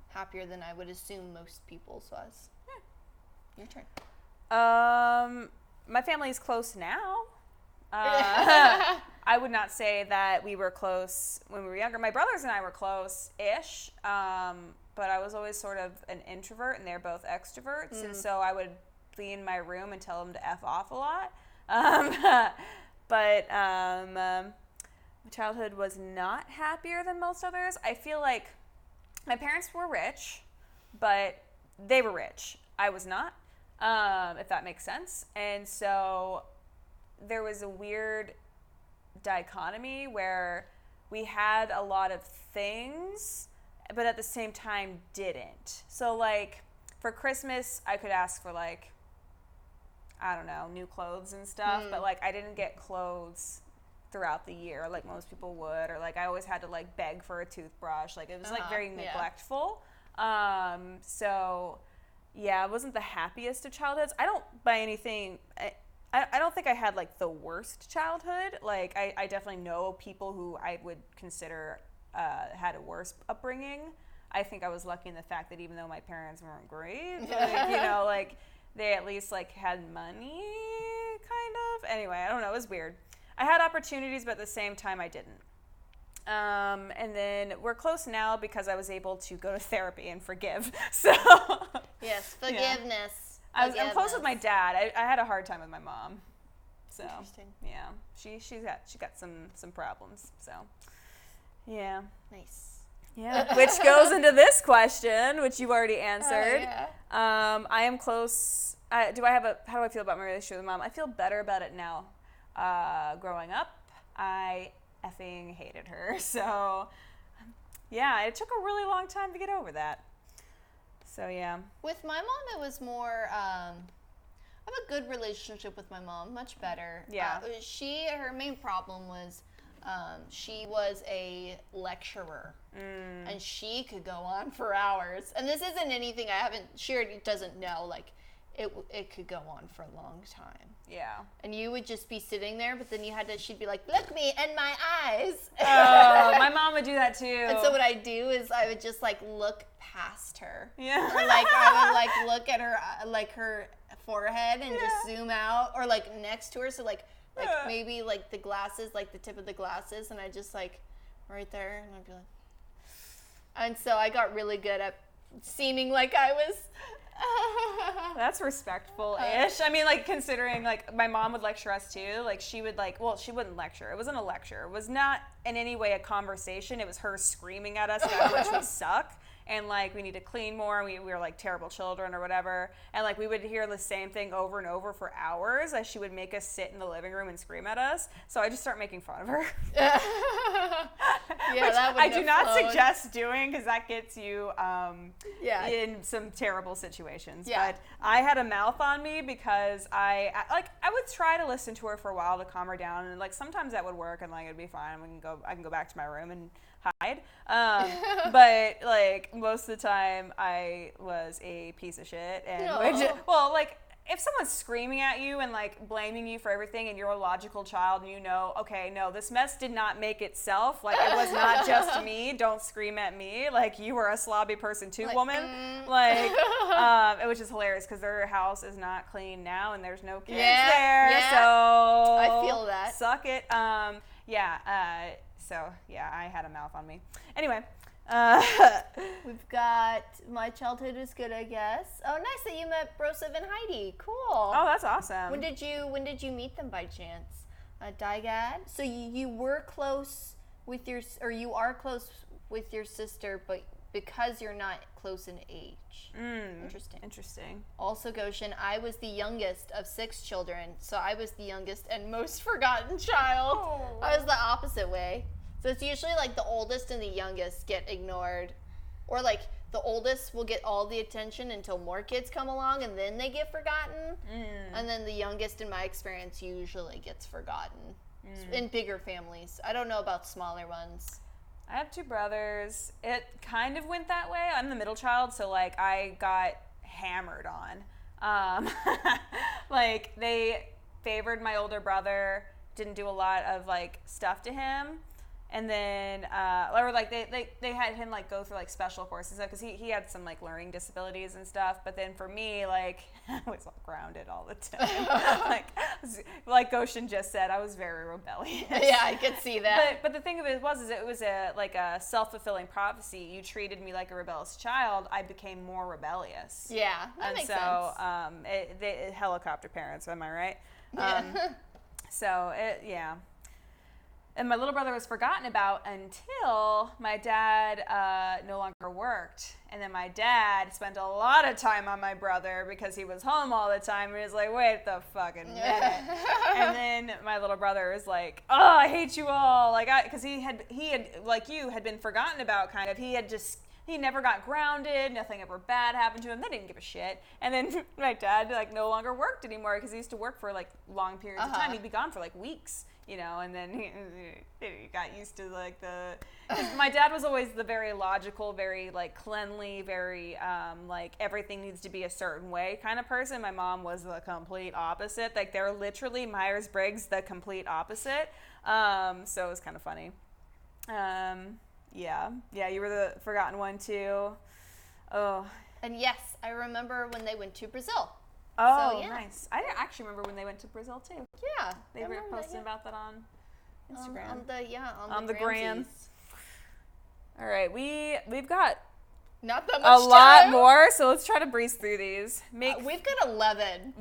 B: happier than I would assume most people's was. Your turn.
A: My family is close now. I would not say that we were close when we were younger. My brothers and I were close-ish, but I was always sort of an introvert, and they're both extroverts, and so I would be in my room and tell them to F off a lot. But my childhood was not happier than most others. I feel like my parents were rich, but they were rich. I was not, if that makes sense. And so there was a weird dichotomy where we had a lot of things, but at the same time didn't. So, like, for Christmas, I could ask for, like, I don't know, new clothes and stuff, but, like, I didn't get clothes throughout the year like most people would, or like I always had to like beg for a toothbrush. Like it was like very neglectful. So yeah, it wasn't the happiest of childhoods. I don't by anything I don't think I had like the worst childhood. Like I definitely know people who I would consider had a worse upbringing. I think I was lucky in the fact that even though my parents weren't great, like, you know, like they at least like had money kind of. Anyway, I don't know, it was weird. I had opportunities, but at the same time, I didn't. And then we're close now because I was able to go to therapy and forgive. So
B: yes, forgiveness.
A: Yeah. I'm close with my dad. I had a hard time with my mom. So
B: interesting.
A: Yeah, she got some problems. So yeah,
B: nice.
A: Yeah, which goes into this question, which you already answered.
B: Yeah.
A: I am close. How do I feel about my relationship with mom? I feel better about it now. Growing up, I effing hated her. So, yeah, it took a really long time to get over that. So, yeah.
B: With my mom, it was more, I have a good relationship with my mom, much better.
A: Yeah.
B: Her main problem was, she was a lecturer, and she could go on for hours. And this isn't anything she already doesn't know, like, it could go on for a long time.
A: Yeah.
B: And you would just be sitting there, but then she'd be like, look me in my eyes.
A: Oh, my mom would do that too.
B: And so what I do is I would just like look past her.
A: Yeah.
B: Or like I would like look at her, like her forehead and just zoom out, or like next to her. So like maybe like the glasses, like the tip of the glasses, and I just like right there, and I'd be like, and so I got really good at seeming like I was.
A: That's respectful-ish. I mean, like, considering, like, my mom would lecture us, too. Like, she would, like, well, she wouldn't lecture. It wasn't a lecture. It was not in any way a conversation. It was her screaming at us about how much we suck. And, like, we need to clean more. We were, like, terrible children or whatever. And, like, we would hear the same thing over and over for hours as she would make us sit in the living room and scream at us. So I just start making fun of her.
B: Yeah, that would
A: I do not
B: flowed.
A: suggest doing because that gets you
B: Yeah.
A: in some terrible situations.
B: Yeah.
A: But I had a mouth on me because I would try to listen to her for a while to calm her down, and like sometimes that would work and like it'd be fine. I can go back to my room and hide. But like most of the time I was a piece of shit and like if someone's screaming at you and like blaming you for everything and you're a logical child and you know, okay, no, this mess did not make itself. Like it was not just me. Don't scream at me. Like you were a slobby person too, woman. Like, it was just hilarious because their house is not clean now and there's no kids there.
B: Yeah.
A: So
B: I feel that.
A: Suck it. So yeah, I had a mouth on me. Anyway.
B: We've got My Childhood Is Good, I guess. Oh, nice that you met Broseph and Heidi. Cool.
A: Oh, that's awesome.
B: When did you meet them by chance? Digad. So you were close with you are close with your sister, but because you're not close in age.
A: Interesting.
B: Also, Goshen, I was the youngest of 6 children, so I was the youngest and most forgotten child.
A: Oh.
B: I was the opposite way. So it's usually like the oldest and the youngest get ignored. Or like the oldest will get all the attention until more kids come along and then they get forgotten. And then the youngest, in my experience, usually gets forgotten. In bigger families. I don't know about smaller ones.
A: I have 2 brothers. It kind of went that way. I'm the middle child, so like I got hammered on. Like they favored my older brother, didn't do a lot of like stuff to him. And then, or like they had him like go through like special courses because he had some like learning disabilities and stuff. But then for me, like I was like, grounded all the time. like Goshen just said, I was very rebellious.
B: Yeah, I could see that.
A: But the thing of it was it was a self-fulfilling prophecy. You treated me like a rebellious child, I became more rebellious.
B: Yeah, that makes sense.
A: Helicopter parents, am I right?
B: Yeah.
A: And my little brother was forgotten about until my dad no longer worked. And then my dad spent a lot of time on my brother because he was home all the time. And he was like, wait the fucking minute. And then my little brother was like, oh, I hate you all. Like, because he had, like you, had been forgotten about kind of. He never got grounded. Nothing ever bad happened to him. They didn't give a shit. And then my dad like no longer worked anymore because he used to work for like long periods of time. He'd be gone for like weeks. You know, and then he got used to like my dad was always the very logical, very like cleanly, very like everything needs to be a certain way kind of person. My mom was the complete opposite. Like they're literally Myers-Briggs, the complete opposite. So it was kind of funny. Yeah, you were the forgotten one too. Oh.
B: And yes, I remember when they went to Brazil.
A: Oh,
B: so, yeah.
A: Nice. I actually remember when they went to Brazil too.
B: Yeah.
A: They were posting about that on Instagram.
B: On the gram.
A: All right, we've got
B: not that much
A: a lot
B: time.
A: more, so let's try to breeze through these.
B: We've got 11.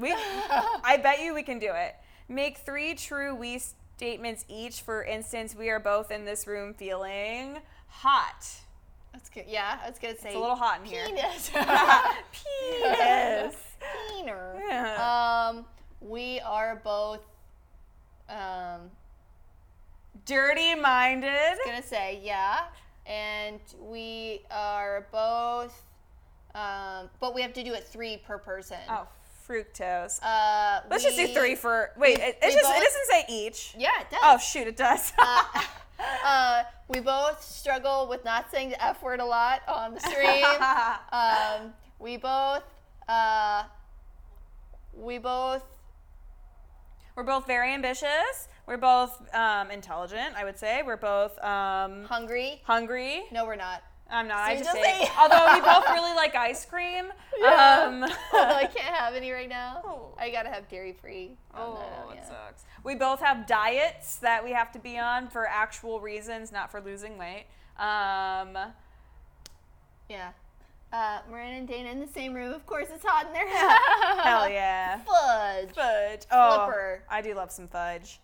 A: I bet you we can do it. Make 3 true we statements each. For instance, we are both in this room feeling hot.
B: That's good. Yeah, I was gonna say
A: it's a little hot in here.
B: Penis.
A: Penis.
B: Peener.
A: Yeah.
B: We are both
A: dirty-minded.
B: I was gonna say, yeah. And we are both but we have to do it 3 per person.
A: Oh, fructose. Let's just do 3 for it doesn't say each.
B: Yeah, it does.
A: Oh shoot, it does.
B: We both struggle with not saying the F word a lot on the stream.
A: We're both very ambitious. We're both intelligent, I would say. We're both
B: hungry. No, we're not.
A: I'm not.
B: So
A: I just say. Although we both really like ice cream.
B: Yeah. Although I can't have any right now.
A: Oh.
B: I gotta have dairy free.
A: It sucks. We both have diets that we have to be on for actual reasons, not for losing weight.
B: Yeah. Miranda and Dana in the same room. Of course, it's hot in their house.
A: Hell yeah.
B: Fudge.
A: Oh,
B: Flipper.
A: I do love some fudge.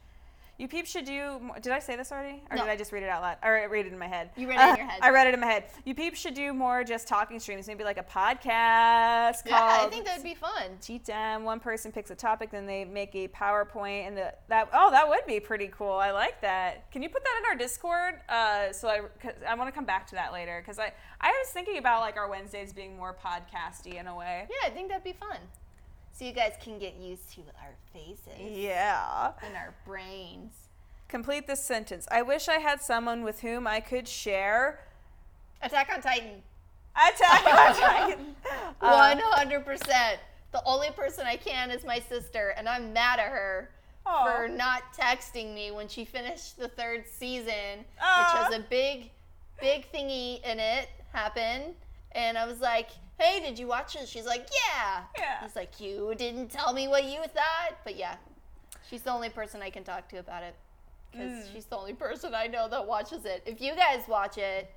A: You peeps should do more. Did I say this already? Or
B: No.
A: did I just read it out loud? Or read it in my head?
B: You read it in your head.
A: I read it in my head. You peeps should do more just talking streams. Maybe like a podcast
B: Yeah, I
A: called
B: think that would be fun.
A: Cheat Them. One person picks a topic, then they make a PowerPoint, and that would be pretty cool. I like that. Can you put that in our Discord? Cause I want to come back to that later, because I was thinking about like our Wednesdays being more podcasty in a way.
B: Yeah, I think that'd be fun. So you guys can get used to our faces.
A: Yeah.
B: And our brains.
A: Complete this sentence. I wish I had someone with whom I could share
B: Attack on Titan.
A: Attack on Titan.
B: 100%. The only person I can is my sister, and I'm mad at her for not texting me when she finished the 3rd season, which has a big thingy in it happen. And I was like, hey, did you watch it? She's like, yeah. I was like, you didn't tell me what you thought. But yeah, she's the only person I can talk to about it, because she's the only person I know that watches it. If you guys watch it,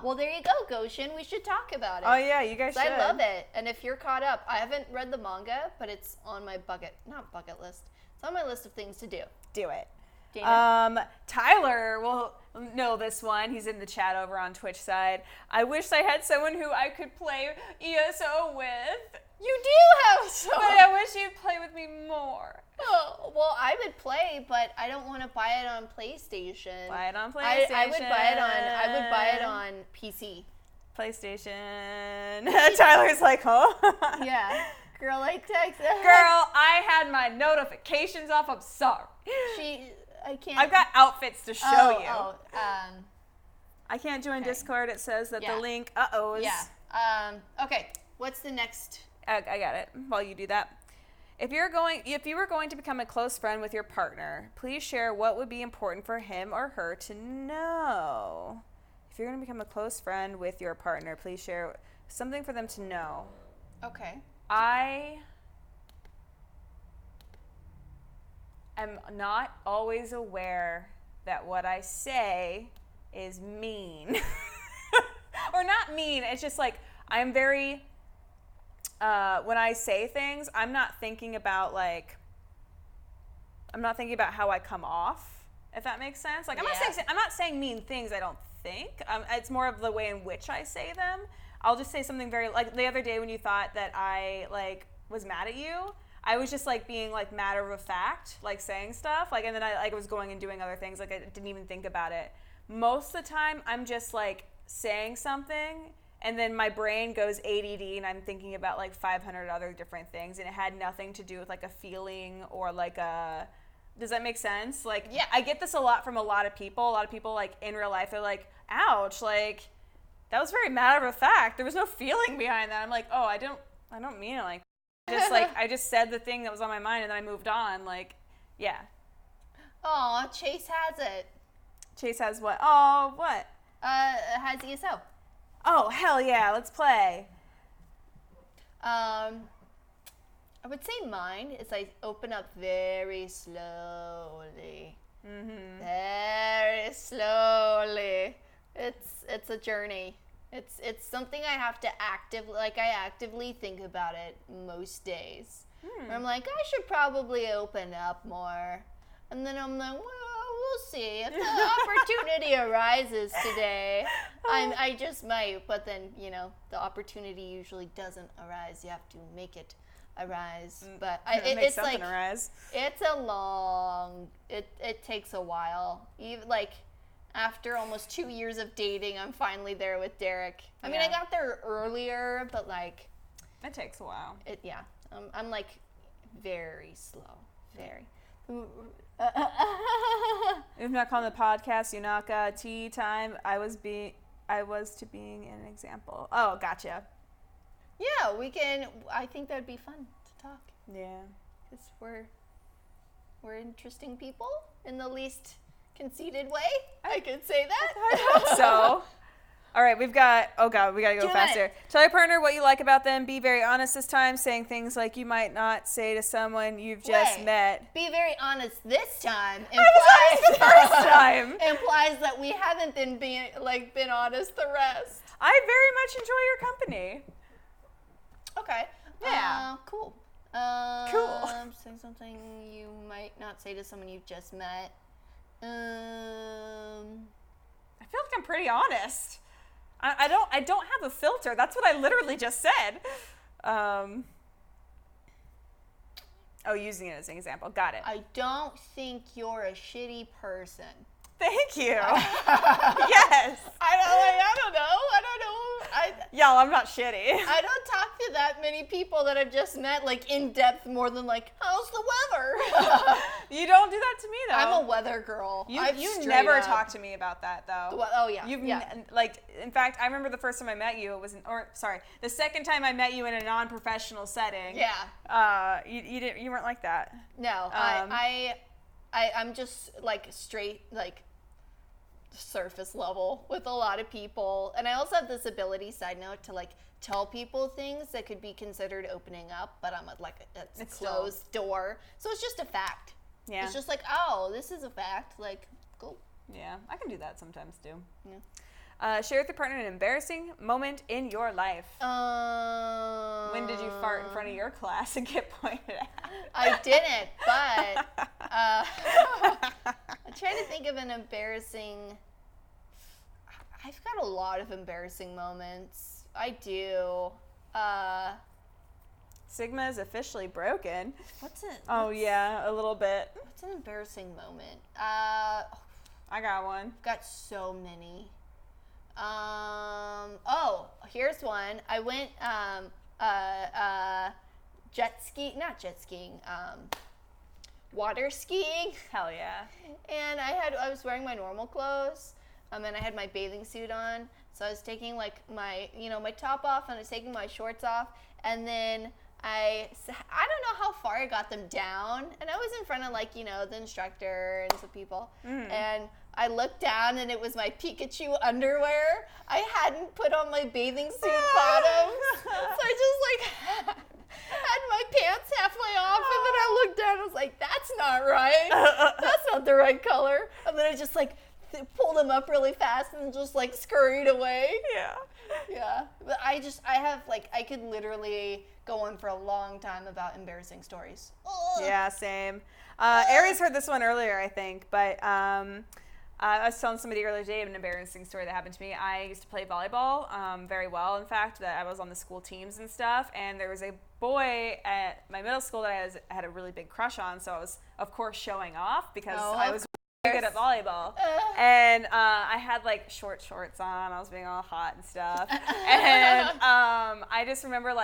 B: well, there you go, Goshen. We should talk about it.
A: Oh, yeah, you guys should.
B: I love it. And if you're caught up, I haven't read the manga, but it's on my not bucket list. It's on my list of things to do.
A: Do it.
B: Dana?
A: Tyler will know this one. He's in the chat over on Twitch side. I wish I had someone who I could play ESO with.
B: You do have someone.
A: But I wish you'd play with me more.
B: Oh, well, I would play, but I don't want to buy it on PlayStation.
A: Buy it on PlayStation.
B: I would buy it on PC.
A: PlayStation. Tyler's like, huh?
B: Yeah. Girl, I texted.
A: Girl, I had my notifications off. I'm sorry.
B: I can't.
A: I've got outfits to show you. I can't join
B: okay.
A: Discord. It says that
B: Yeah.
A: the link.
B: Yeah. Okay. What's the next?
A: I got it. While you do that, if you were going to become a close friend with your partner, please share what would be important for him or her to know. If you're going to become a close friend with your partner, please share something for them to know.
B: Okay.
A: I am not always aware that what I say is mean. Or not mean, it's just like I'm very, when I say things, I'm not thinking about how I come off, if that makes sense. Like I'm not saying mean things, I don't think. It's more of the way in which I say them. I'll just say something very, like the other day when you thought that I was mad at you, I was just being matter of fact, saying stuff, and then I was going and doing other things, I didn't even think about it. Most of the time I'm just saying something and then my brain goes ADD and I'm thinking about 500 other different things, and it had nothing to do with a feeling or a, does that make sense?
B: Yeah.
A: I get this a lot from a lot of people. A lot of people in real life, they're like, ouch, that was very matter of fact. There was no feeling behind that. I'm like, oh, I don't mean it just I just said the thing that was on my mind and then I moved on. Yeah.
B: Oh, Chase has it.
A: Chase has what? Oh, what?
B: Has ESO.
A: Oh, hell yeah, let's play.
B: I would say mine is I open up very slowly. Mm-hmm. Very slowly. It's a journey. It's something I have to actively think about it most days. Where I'm like, I should probably open up more. And then I'm like, well, we'll see. If the opportunity arises today, I just might. But then, the opportunity usually doesn't arise. You have to make it arise. But it's
A: arise.
B: It's a long, it takes a while. Even after almost 2 years of dating, I'm finally there with Derek. I mean, I got there earlier, but
A: it takes a while.
B: I'm very slow. Very.
A: If not on the podcast, Yunaka, tea time. I was to being an example. Oh, gotcha.
B: Yeah, we can. I think that'd be fun to talk.
A: Yeah,
B: because we're interesting people in the least conceited way. I could say that.
A: I hope so. All right, we gotta go faster. Tell your partner what you like about them. Be very honest this time, saying things like you might not say to someone you've just met.
B: Be very honest this time.
A: I was honest the first time.
B: Implies that we haven't been honest the rest.
A: I very much enjoy your company.
B: Okay.
A: Yeah.
B: Cool.
A: Cool.
B: Say something you might not say to someone you've just met.
A: I feel like I'm pretty honest. I don't have a filter. That's what I literally just said. Using it as an example. Got it.
B: I don't think you're a shitty person.
A: Thank you. Yes.
B: I don't know.
A: Y'all, I'm not shitty.
B: I don't talk to that many people that I've just met, like, in depth more than, like, how's the weather?
A: You don't do that to me, though.
B: I'm a weather girl.
A: You never talk to me about that, though.
B: Oh, yeah.
A: In fact, I remember the first time I met you, the second time I met you in a non-professional setting.
B: Yeah.
A: You weren't like that.
B: No, I'm just, like, straight, like, surface level with a lot of people. And I also have this ability, side note, to, like, tell people things that could be considered opening up, but I'm at, like, a closed door. So it's just a fact. Yeah. It's just like, oh, this is a fact. Like, cool.
A: Yeah, I can do that sometimes, too. Yeah. Share with your partner an embarrassing moment in your life. When did you fart in front of your class and get pointed at?
B: I didn't, but I'm trying to think of an embarrassing. I've got a lot of embarrassing moments. I do.
A: Sigma is officially broken.
B: What's it?
A: Oh yeah, a little bit.
B: What's an embarrassing moment?
A: I got one.
B: Got so many. Here's one. I went water skiing.
A: Hell yeah.
B: And I was wearing my normal clothes, and I had my bathing suit on. So I was taking like my top off, and I was taking my shorts off, and then I don't know how far I got them down, and I was in front of the instructor and some people, and I looked down and it was my Pikachu underwear. I hadn't put on my bathing suit bottoms, so I just had my pants halfway off, and then I looked down and I was like, that's not right. That's not the right color. And then I just pulled them up really fast and just scurried away.
A: Yeah.
B: Yeah. But I could literally go on for a long time about embarrassing stories.
A: Yeah, same. Aries heard this one earlier, I think, but I was telling somebody earlier today an embarrassing story that happened to me. I used to play volleyball very well, in fact, that I was on the school teams and stuff, and there was a boy at my middle school that I had a really big crush on, so I was, of course, showing off because I was really good at volleyball. And I had short shorts on. I was being all hot and stuff. And I just remember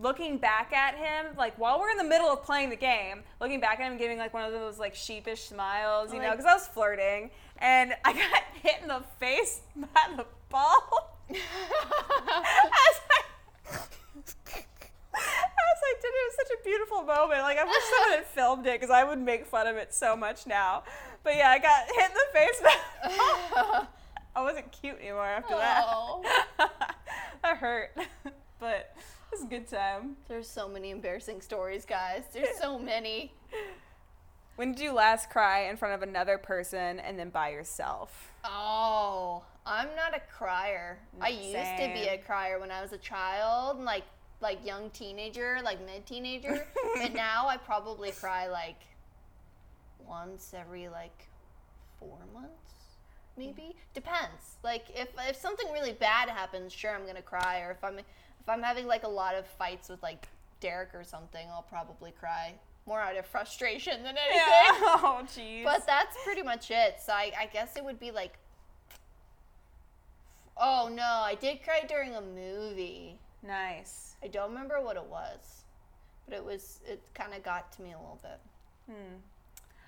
A: looking back at him, while we're in the middle of playing the game, looking back at him, giving one of those sheepish smiles, because I was flirting, and I got hit in the face by the ball. As I did, it was such a beautiful moment. I wish someone had filmed it because I would make fun of it so much now. But yeah, I got hit in the face by the ball. I wasn't cute anymore after that. That hurt, but it was a good time.
B: There's so many embarrassing stories, guys. There's so many.
A: When did you last cry in front of another person and then by yourself?
B: Oh, I'm not a crier. I used to be a crier when I was a child, young teenager, mid-teenager. But now I probably cry once every 4 months, maybe. Depends. If something really bad happens, sure, I'm gonna cry. Or if I'm having a lot of fights with Derek or something, I'll probably cry. More out of frustration than anything.
A: Yeah. Oh, jeez.
B: But that's pretty much it. So I guess it would be oh no, I did cry during a movie.
A: Nice.
B: I don't remember what it was, but it kind of got to me a little bit.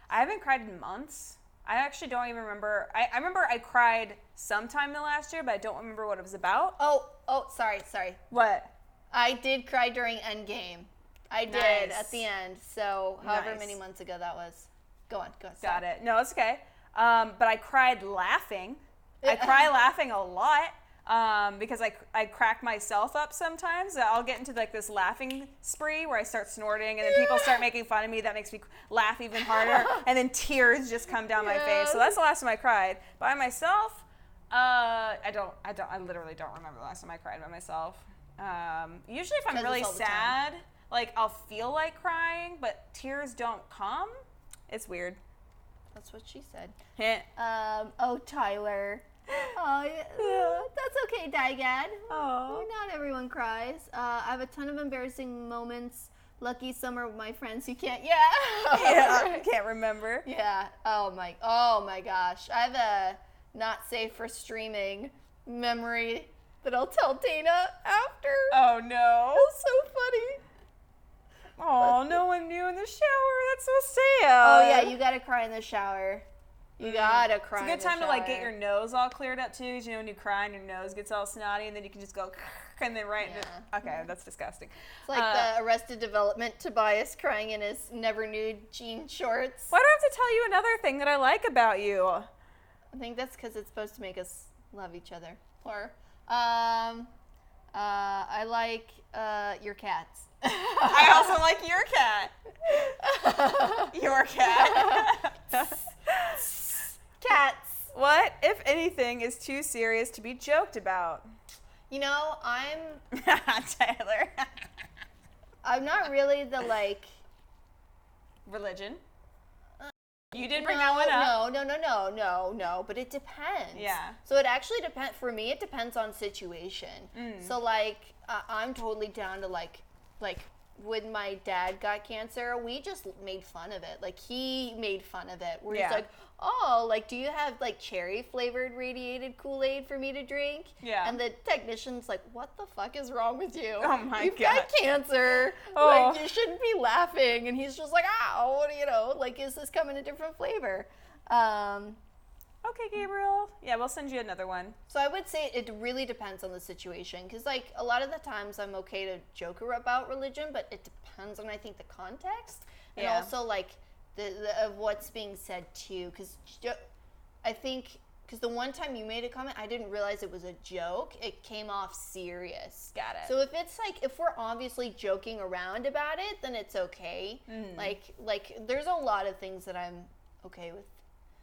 A: I haven't cried in months. I actually don't even remember. I remember I cried sometime in the last year, but I don't remember what it was about.
B: Oh, sorry.
A: What?
B: I did cry during Endgame. I did at the end. So however many months ago that was. Go on.
A: Got it. No, it's okay. But I cried laughing. I cry laughing a lot. Because I crack myself up sometimes. I'll get into this laughing spree where I start snorting, and then people start making fun of me. That makes me laugh even harder, and then tears just come down my face. So that's the last time I cried by myself. I literally don't remember the last time I cried by myself. Usually if I'm really sad, I'll feel like crying, but tears don't come. It's weird.
B: That's what she said.
A: Heh.
B: Oh, Tyler. Oh, that's okay, Dygad.
A: Oh.
B: Not everyone cries. I have a ton of embarrassing moments. Lucky some are my friends who can't. Yeah.
A: Yeah, can't remember.
B: Yeah. Oh my gosh. I have a not safe for streaming memory that I'll tell Dana after.
A: Oh no.
B: It's so funny.
A: Oh, no one knew in the shower. That's so sad.
B: Oh yeah, you gotta cry in the shower. You gotta cry.
A: It's a good time to like get your nose all cleared up too. 'Cause, you know, when you cry and your nose gets all snotty, and then you can just go and then right into. Okay, that's disgusting.
B: It's like the Arrested Development Tobias crying in his never nude jean shorts.
A: Why do I have to tell you another thing that I like about you?
B: I think that's because it's supposed to make us love each other. Or, I like your cats.
A: I also like your cat. Your cat.
B: Cats.
A: What, if anything, is too serious to be joked about?
B: You know,
A: Taylor.
B: I'm not really the like.
A: Religion. You did bring that one up.
B: No. But it depends.
A: Yeah.
B: So it actually depends. For me, it depends on situation. So like, I'm totally down to like when my dad got cancer, we just made fun of it. Like he made fun of it. Where he's like, oh, like, do you have like cherry flavored radiated Kool-Aid for me to drink?
A: Yeah.
B: And the technician's like, what the fuck is wrong with you?
A: Oh my
B: You've
A: God.
B: got cancer.
A: Oh.
B: Like you shouldn't be laughing. And he's just like, ow, what do you know? Like, is this coming in a different flavor?
A: Okay, Gabriel. Yeah, we'll send you another one.
B: So I would say it really depends on the situation, because like a lot of the times I'm okay to joke about religion, but it depends on, I think, the context and also like the of what's being said too. Because I think the one time you made a comment, I didn't realize it was a joke. It came off serious.
A: Got it.
B: So if it's like, if we're obviously joking around about it, then it's okay. Like there's a lot of things that I'm okay with.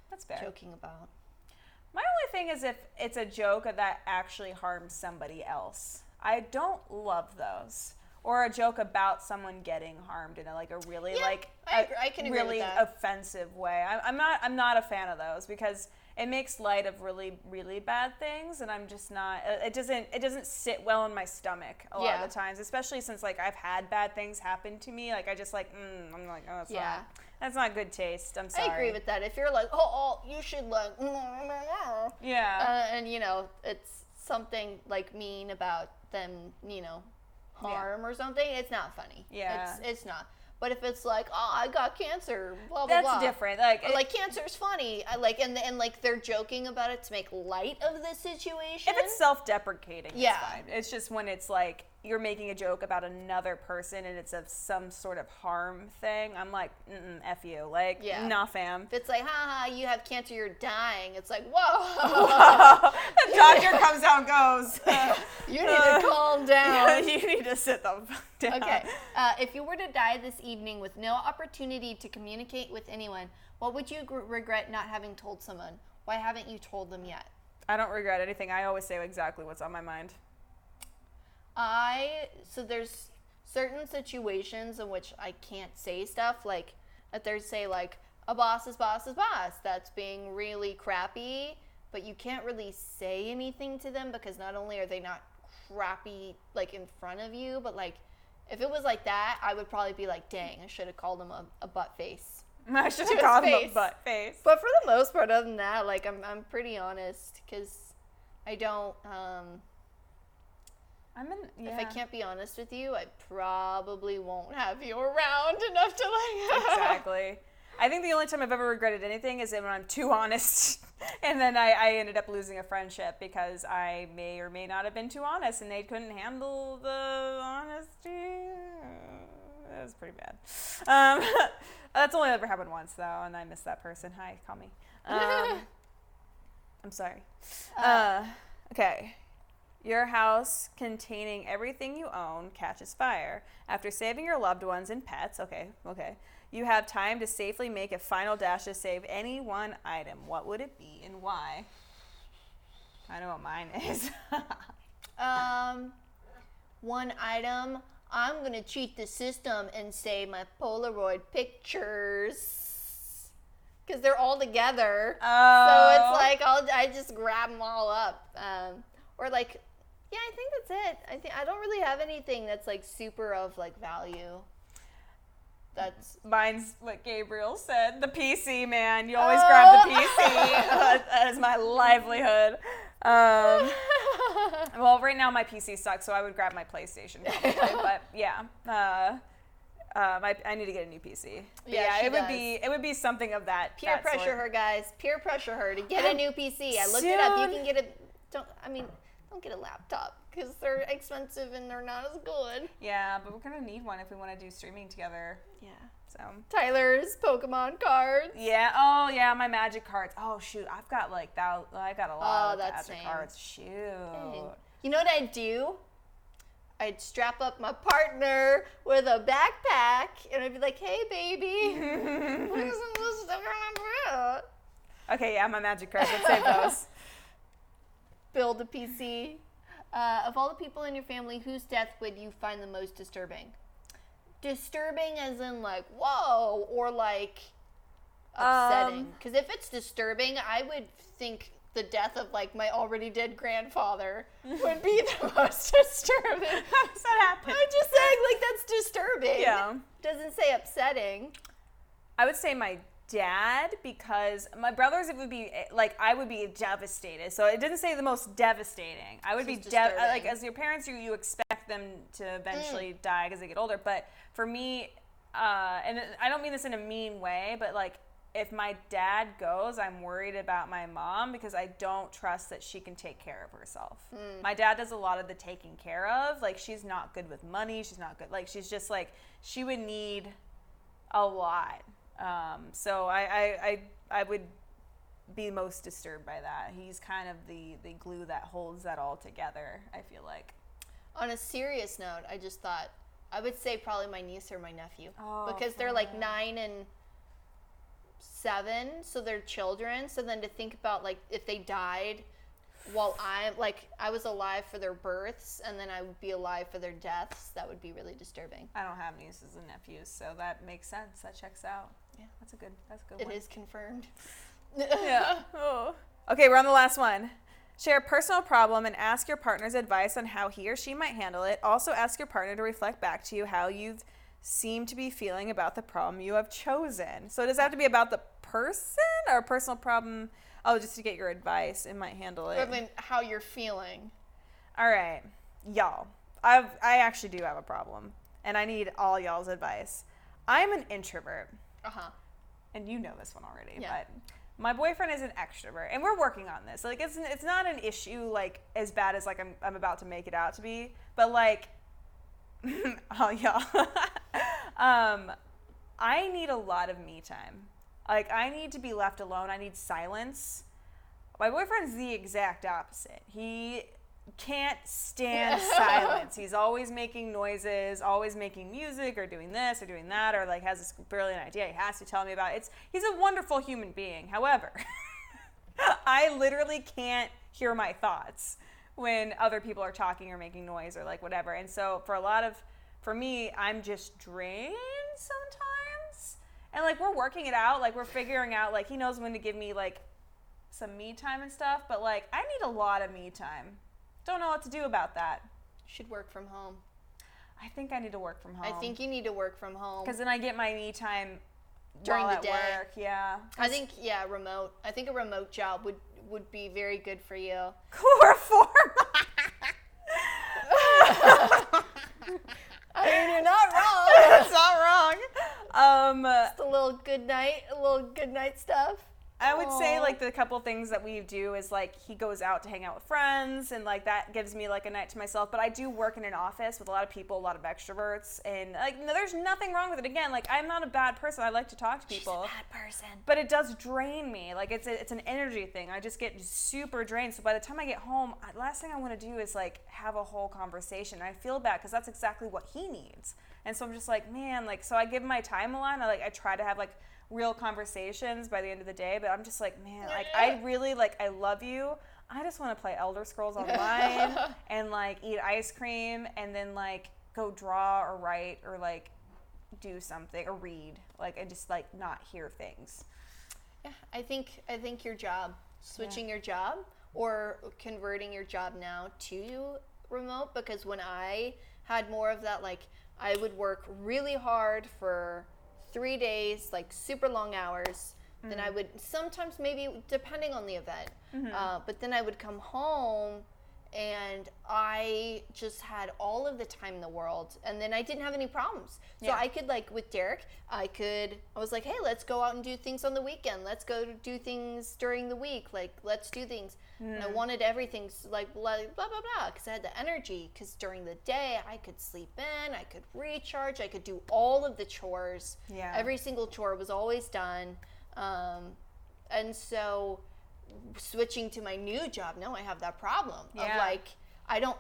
A: That's fair.
B: Joking about.
A: My only thing is if it's a joke that actually harms somebody else. I don't love those. Or a joke about someone getting harmed in a really
B: I can agree
A: really
B: with that.
A: offensive way. I'm not a fan of those because it makes light of really, really bad things, and I'm just not. It doesn't sit well in my stomach a lot of the times, especially since like I've had bad things happen to me. Like I just like I'm like, oh, that's not good taste. I'm sorry.
B: I agree with that. If you're like, oh, you should like, and you know, it's something like mean about them, you know, harm or something, it's not funny.
A: Yeah.
B: It's not. But if it's like, oh, I got cancer, blah blah blah.
A: That's different. Like
B: or like cancer's funny. I like and like they're joking about it to make light of the situation.
A: If it's self-deprecating,
B: yeah,
A: it's fine. It's just when it's like you're making a joke about another person and it's of some sort of harm thing. I'm like, F you. Like, nah, fam.
B: If it's like, haha, you have cancer, you're dying. It's like, whoa.
A: The doctor comes out and goes,
B: you need to calm down.
A: You need to sit the fuck down.
B: Okay. If you were to die this evening with no opportunity to communicate with anyone, what would you regret not having told someone? Why haven't you told them yet?
A: I don't regret anything. I always say exactly what's on my mind.
B: So there's certain situations in which I can't say stuff, like that there's say like a boss's boss's boss that's being really crappy, but you can't really say anything to them because not only are they not crappy like in front of you, but like if it was like that, I would probably be like, dang, I should have called him a butt face.
A: I should have called him a butt face.
B: But for the most part, other than that, like I'm pretty honest because I don't. If I can't be honest with you, I probably won't have you around enough to like.
A: Exactly. I think the only time I've ever regretted anything is when I'm too honest, and then I ended up losing a friendship because I may or may not have been too honest, and they couldn't handle the honesty. It was pretty bad. That's only ever happened once though, and I miss that person. Hi, call me. I'm sorry. Okay. Your house containing everything you own catches fire. After saving your loved ones and pets, okay, you have time to safely make a final dash to save any one item. What would it be and why? I know what mine is.
B: One item, I'm going to cheat the system and save my Polaroid pictures. because they're all together.
A: Oh.
B: So it's like I just grab them all up. Or like, yeah, I think that's it. I don't really have anything that's like super of like value.
A: Mine's what Gabriel said. The PC, man. You always grab the PC. That is my livelihood. Well, right now my PC sucks, so I would grab my PlayStation probably. But yeah, I need to get a new PC. But yeah, it would be something of that.
B: Peer pressure
A: sort.
B: her, guys. Peer pressure her to get a new PC. I looked it up. You can get it. Don't get a laptop because they're expensive and they're not as good.
A: Yeah, but we're gonna need one if we want to do streaming together.
B: Yeah.
A: So
B: Tyler's Pokemon cards.
A: Yeah. Oh yeah, my Magic cards. Oh shoot, I've got like that. I got a lot of Magic cards. Shoot.
B: Dang. You know what I'd do? I'd strap up my partner with a backpack and I'd be like, "Hey, baby, put some of this stuff on my bed."
A: Okay, yeah, my Magic cards. Let's save those.
B: Build a PC. Of all the people in your family, whose death would you find the most disturbing? Disturbing as in like, whoa, or like upsetting. Because if it's disturbing, I would think the death of like my already dead grandfather would be the most disturbing.
A: How does that happen?
B: I'm just saying, like, that's disturbing.
A: Yeah.
B: Doesn't say upsetting.
A: I would say my dad, because my brothers, it would be like I would be devastated. So it didn't say the most devastating. I would be like, as your parents, you expect them to eventually die as they get older. But for me, and I don't mean this in a mean way, but like if my dad goes, I'm worried about my mom because I don't trust that she can take care of herself. My dad does a lot of the taking care of. Like, she's not good with money. She's not good. Like, she's just like, she would need a lot. So I would be most disturbed by that. He's kind of the glue that holds that all together, I feel like.
B: On a serious note, I just thought, I would say probably my niece or my nephew.
A: Oh,
B: because they're like 9 and 7, so they're children. So then to think about, like, if they died while I was alive for their births and then I would be alive for their deaths, that would be really disturbing.
A: I don't have nieces and nephews, so that makes sense. That checks out. Yeah, that's a good one.
B: It is confirmed.
A: Yeah. Oh. Okay, we're on the last one. Share a personal problem and ask your partner's advice on how he or she might handle it. Also ask your partner to reflect back to you how you've seemed to be feeling about the problem you have chosen. So does that have to be about the person or a personal problem? Oh, just to get your advice, it might handle it.
B: I mean, how you're feeling.
A: All right, y'all. I actually do have a problem, and I need all y'all's advice. I'm an introvert. And you know this one already, but my boyfriend is an extrovert, and we're working on this. Like, it's not an issue like as bad as like I'm about to make it out to be, but like, oh y'all, I need a lot of me time. Like, I need to be left alone. I need silence. My boyfriend's the exact opposite. He can't stand silence. He's always making noises, always making music or doing this or doing that, or like has this brilliant idea he has to tell me about. He's a wonderful human being. However, I literally can't hear my thoughts when other people are talking or making noise or like whatever. And so for me, I'm just drained sometimes. And like, we're working it out. Like, we're figuring out, like, he knows when to give me like some me time and stuff, but like, I need a lot of me time. Don't know what to do about that.
B: Should work from home.
A: I think I need to work from home.
B: I think you need to work from home.
A: Because then I get my me time
B: during the
A: at
B: day.
A: Work. Yeah.
B: I think, remote. I think a remote job would be very good for you.
A: Chloroform.
B: I mean, you're not wrong.
A: It's not wrong.
B: Just a little good night stuff.
A: I would say, like, the couple things that we do is, like, he goes out to hang out with friends, and, like, that gives me, like, a night to myself. But I do work in an office with a lot of people, a lot of extroverts, and, like, no, there's nothing wrong with it. Again, like, I'm not a bad person. I like to talk to people.
B: She's a bad person.
A: But it does drain me. Like, it's an energy thing. I just get super drained. So by the time I get home, last thing I want to do is, like, have a whole conversation. I feel bad because that's exactly what he needs. And so I'm just like, man, like, so I give my time a lot. I try to have, like, real conversations by the end of the day, but I'm just like, man, like, I really, like, I love you. I just want to play Elder Scrolls Online and, like, eat ice cream and then, like, go draw or write or, like, do something or read, like, and just, like, not hear things.
B: Yeah, I think your job, switching your job or converting your job now to remote, because when I had more of that, like I would work really hard for 3 days, like super long hours. Then I would sometimes, maybe depending on the event, but then I would come home and I just had all of the time in the world, and then I didn't have any problems. So I could, like with Derek, I was like, hey, let's go out and do things on the weekend. Let's go do things during the week. Like, let's do things. And I wanted everything like blah, blah, blah, because I had the energy, because during the day I could sleep in, I could recharge, I could do all of the chores.
A: Yeah.
B: Every single chore was always done. And so switching to my new job, now I have that problem of like, I don't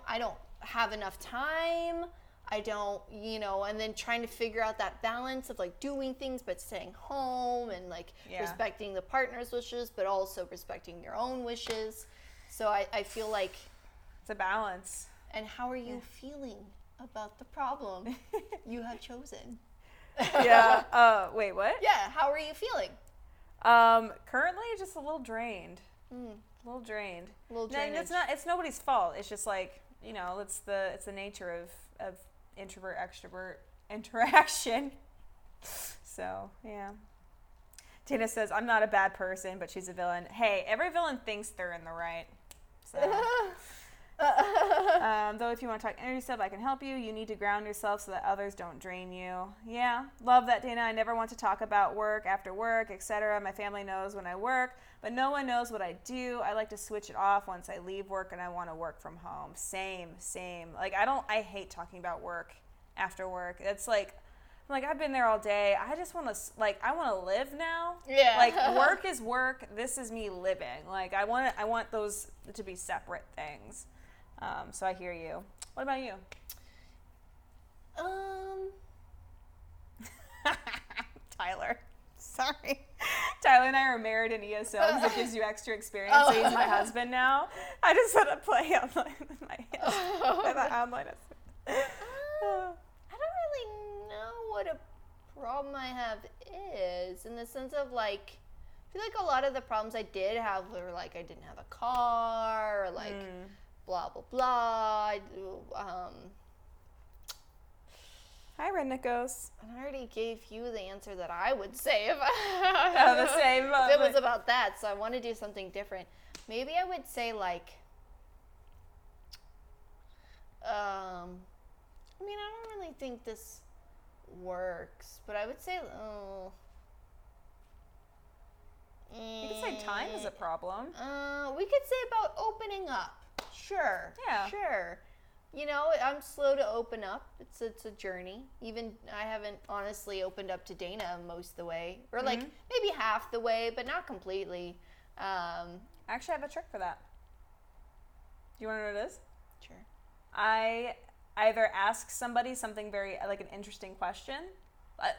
B: have enough time. I don't, and then trying to figure out that balance of like doing things, but staying home and like respecting the partner's wishes, but also respecting your own wishes. So I feel like
A: it's a balance.
B: And how are you feeling about the problem you have chosen?
A: Wait, what?
B: Yeah. How are you feeling?
A: Currently just a little drained. A little drained. It's nobody's fault. It's just like, it's the nature of introvert extrovert interaction. So, yeah. Tina says, I'm not a bad person, but she's a villain. Hey, every villain thinks they're in the right. So though if you want to talk energy stuff, I can help you. You need to ground yourself so that others don't drain you. Yeah, love that, Dana. I never want to talk about work after work, etc. My family knows when I work, but no one knows what I do. I like to switch it off once I leave work and I want to work from home. Same. Like, I hate talking about work after work. It's like I've been there all day. I just want to, I want to live now.
B: Yeah.
A: Like, work is work. This is me living. Like, I want those to be separate things. So I hear you. What about you? Tyler. Sorry. Tyler and I are married in ESO because it gives you extra experience. So he's my husband now. I just had to play online with my online.
B: I don't really know what a problem I have is, in the sense of like, I feel like a lot of the problems I did have were like I didn't have a car, or like blah blah blah.
A: Hi, Rednickos.
B: I already gave you the answer that I would say if it was about that. So I want to do something different. Maybe I would say like, I don't really think this works, but I would say,
A: you could say time is a problem.
B: We could say about opening up. Sure.
A: Yeah.
B: Sure. I'm slow to open up. It's a journey. Even I haven't honestly opened up to Dana most of the way, or like maybe half the way, but not completely.
A: I actually have a trick for that. Do you want to know what it is?
B: Sure.
A: I either ask somebody something very, like, an interesting question.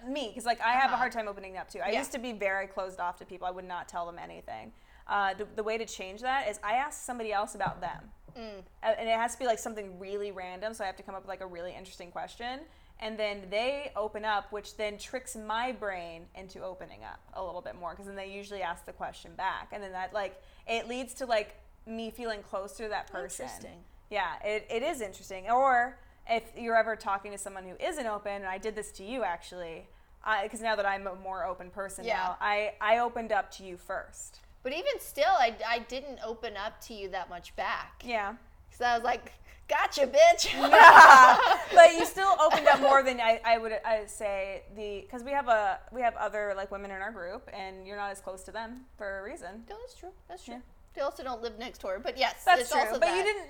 A: Because like I have a hard time opening up too. I used to be very closed off to people. I would not tell them anything. The way to change that is I ask somebody else about them. And it has to be like something really random, so I have to come up with like a really interesting question, and then they open up, which then tricks my brain into opening up a little bit more, because then they usually ask the question back, and then that, like, it leads to like me feeling closer to that person.
B: Interesting.
A: Yeah, it is interesting. Or if you're ever talking to someone who isn't open, and I did this to you actually, because now that I'm a more open person now, I opened up to you first.
B: But even still, I didn't open up to you that much back.
A: Yeah.
B: Because I was like, gotcha, bitch.
A: But you still opened up more than I would say, because we have other like women in our group, and you're not as close to them for a reason.
B: No, that's true. That's true.
A: Yeah.
B: They also don't live next door. But yes,
A: that's
B: it's
A: true.
B: Also
A: but
B: that.
A: You didn't,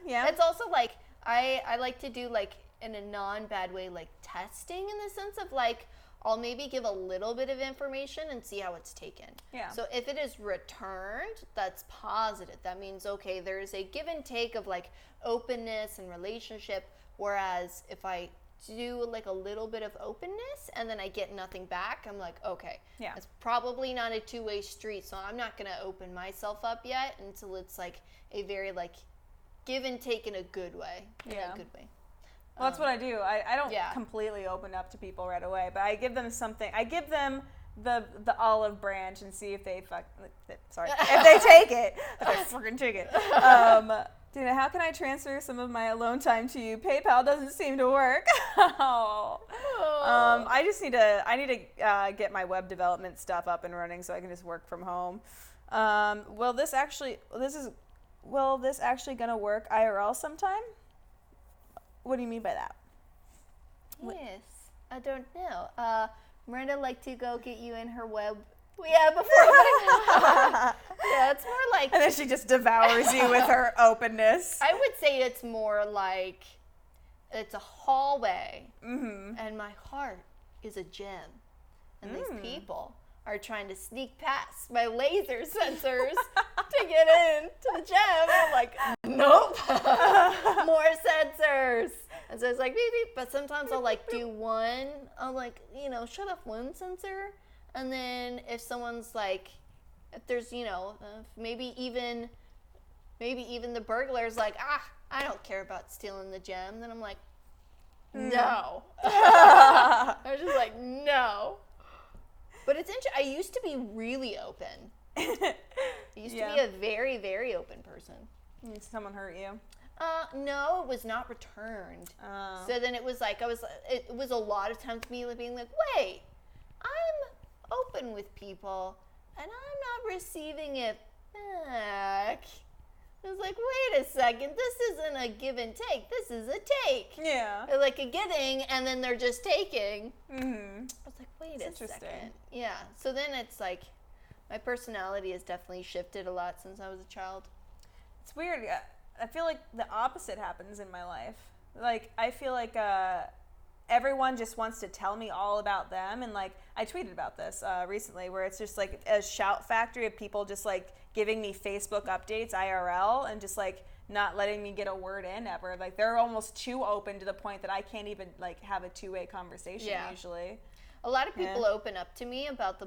A: yeah.
B: It's also like, I like to do like, in a non-bad way, like testing, in the sense of like, I'll maybe give a little bit of information and see how it's taken.
A: Yeah.
B: So if it is returned, that's positive. That means, okay, there's a give and take of like openness and relationship. Whereas if I do like a little bit of openness and then I get nothing back, I'm like, okay, it's probably not a two-way street. So I'm not going to open myself up yet until it's like a very like give and take in a good way. In a good way.
A: Well, that's what I do. I don't completely open up to people right away, but I give them something. I give them the olive branch and see if they if they take it. If they freaking take it. Dana, how can I transfer some of my alone time to you? PayPal doesn't seem to work. I need to get my web development stuff up and running so I can just work from home. Will this actually gonna work IRL sometime? What do you mean by that?
B: Yes, I don't know. Miranda like to go get you in her web. Yeah, before. Yeah, it's more like.
A: And then she just devours you with her openness.
B: I would say it's more like it's a hallway, and my heart is a gym, and these people are trying to sneak past my laser sensors to get into the gym. I'm like, nope, more sensors. And so it's like beep beep. But sometimes I'll like do one. I'll like shut off one sensor. And then if someone's like, if there's, maybe even the burglar's like, I don't care about stealing the gem. Then I'm like, no. I was just like, no. But it's interesting. I used to be really open. I used to be a very, very open person.
A: Did someone hurt you?
B: No, it was not returned. So then it was like, it was a lot of times me being like, wait, I'm open with people and I'm not receiving it back. I was like, wait a second, this isn't a give and take, this is a take.
A: Yeah.
B: They're like a giving and then they're just taking.
A: Mm-hmm.
B: I was like, wait a second. Yeah. So then it's like my personality has definitely shifted a lot since I was a child.
A: It's weird. I feel like the opposite happens in my life. Like, I feel like everyone just wants to tell me all about them. And, like, I tweeted about this recently where it's just, like, a shout factory of people just, like, giving me Facebook updates, IRL, and just, like, not letting me get a word in ever. Like, they're almost too open to the point that I can't even, like, have a two-way conversation usually.
B: A lot of people open up to me about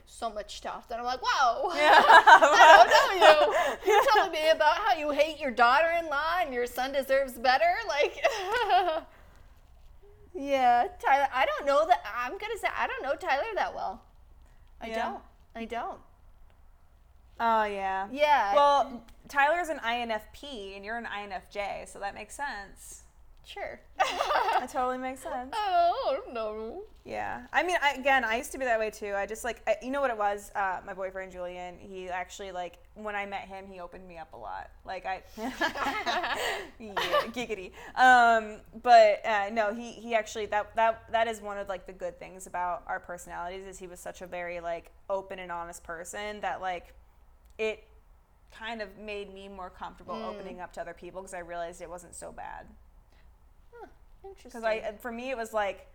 B: so much stuff that I'm like, whoa, I don't know you. You're telling me about how you hate your daughter-in-law and your son deserves better? Like, yeah, Tyler, I don't know that, I'm going to say, I don't know Tyler that well. I don't.
A: Oh, yeah.
B: Yeah.
A: Well, Tyler's an INFP and you're an INFJ, so that makes sense.
B: Sure.
A: That totally makes sense.
B: Oh, no.
A: Yeah. I mean, I used to be that way too. I just you know what it was? My boyfriend, Julian, he actually, like, when I met him, he opened me up a lot. Like, yeah, giggity. No, he actually, that is one of, like, the good things about our personalities is he was such a very, like, open and honest person that, like, it kind of made me more comfortable opening up to other people because I realized it wasn't so bad.
B: Interesting.
A: Because for me, it was like,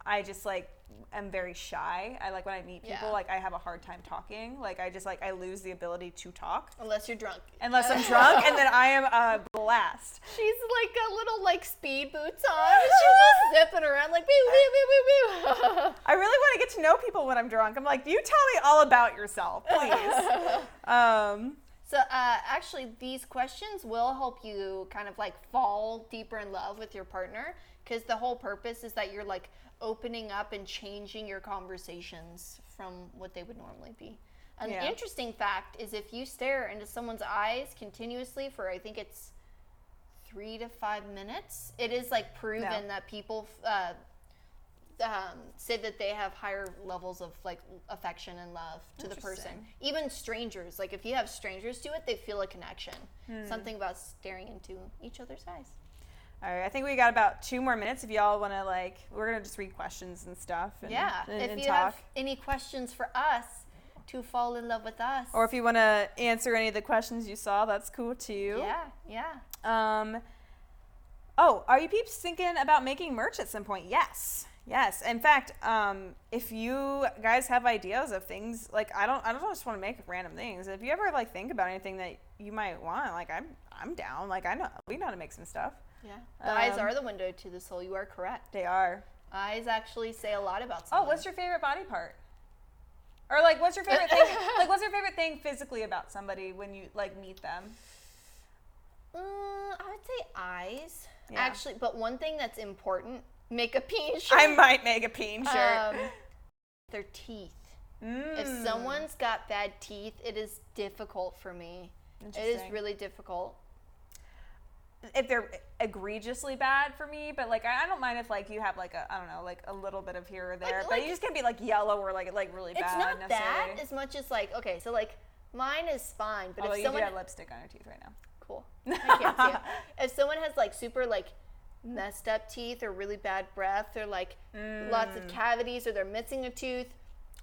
A: I just, like, am very shy. I, like, when I meet people, like, I have a hard time talking. Like, I just, like, I lose the ability to talk.
B: Unless you're drunk.
A: Unless I'm drunk, and then I am a blast.
B: She's, like, got little, like, speed boots on. She's just zipping around, like, boo, boo, boo, boo, boo.
A: I really want to get to know people when I'm drunk. I'm like, you tell me all about yourself, please.
B: So, actually, these questions will help you kind of, like, fall deeper in love with your partner because the whole purpose is that you're, like, opening up and changing your conversations from what they would normally be. An interesting fact is if you stare into someone's eyes continuously for, I think it's 3 to 5 minutes, it is, like, proven that people say that they have higher levels of, like, affection and love to the person. Even strangers, like, if you have strangers do it, they feel a connection. Something about staring into each other's eyes.
A: All right, I think we got about 2 more minutes if y'all want to, like, we're going to just read questions and stuff. And,
B: if you have any questions for us to fall in love with us.
A: Or if you want to answer any of the questions you saw, that's cool too.
B: Yeah.
A: Are you peeps thinking about making merch at some point? Yes. In fact, if you guys have ideas of things, like, I don't just want to make random things. If you ever, like, think about anything that you might want, like, I'm down. Like, we know how to make some stuff.
B: Yeah. The eyes are the window to the soul. You are correct.
A: They are.
B: Eyes actually say a lot about someone.
A: Oh, what's your favorite body part? Or, like, what's your favorite thing? Like, what's your favorite thing physically about somebody when you, like, meet them?
B: I would say eyes. Yeah. Actually, but one thing that's important, make a peen shirt.
A: I might make a peen shirt.
B: Their teeth. If someone's got bad teeth, it is difficult for me. It is really difficult.
A: If they're egregiously bad for me, but like I don't mind if like you have like a, I don't know, like a little bit of here or there, but you just can't be like yellow or like really bad.
B: It's not that as much as like, okay, so like mine is fine, but
A: although
B: if someone
A: you do have lipstick on your teeth right now.
B: Cool. I can't see it. If someone has like super like messed up teeth or really bad breath or like lots of cavities or they're missing a tooth.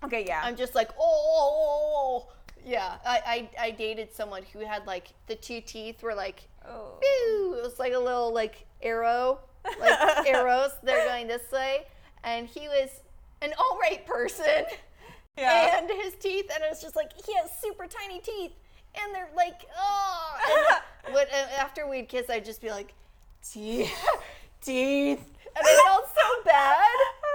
A: Okay, yeah.
B: I'm just like, oh. Yeah, I dated someone who had like the two teeth were like, pew, it was like a little like arrow, like arrows. They're going this way, and he was an all-right person. Yeah. And his teeth, and it was just like he has super tiny teeth, and they're like, oh. And after we'd kiss, I'd just be like, teeth, and it felt so bad.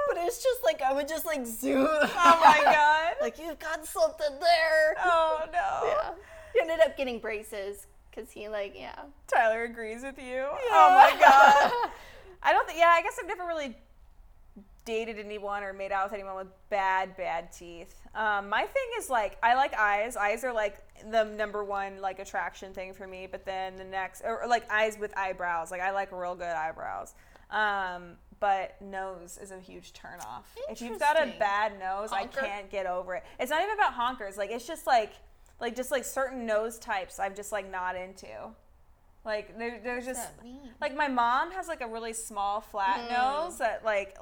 B: But it's just like, I would just like zoom.
A: Oh my God.
B: Like, you've got something there.
A: Oh no.
B: Yeah. He ended up getting braces because he like, yeah.
A: Tyler agrees with you.
B: Yeah.
A: Oh my God. I guess I've never really dated anyone or made out with anyone with bad teeth. My thing is like, I like eyes. Eyes are like the number one like attraction thing for me. But then the next, or like eyes with eyebrows. Like I like real good eyebrows. But nose is a huge turnoff. If you've got a bad nose, honker? I can't get over it. It's not even about honkers. Like it's just like certain nose types I'm just like not into. Like there's just like my mom has like a really small flat nose that like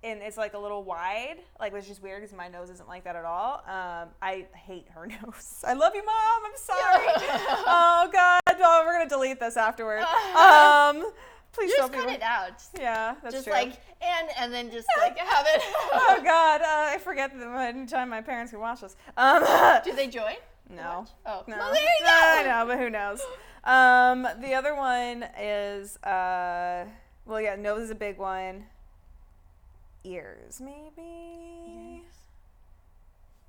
A: and it's like a little wide, like which is weird because my nose isn't like that at all. I hate her nose. I love you, Mom. I'm sorry. Oh God, we're gonna delete this afterward. Please
B: just cut it out.
A: Yeah, that's
B: just
A: true.
B: Like and then just like have it.
A: Oh God, I forget that anytime my parents can watch this.
B: Do they join?
A: No.
B: Oh
A: no.
B: Well, there you go.
A: I know, but who knows? The other one is nose is a big one. Ears, maybe.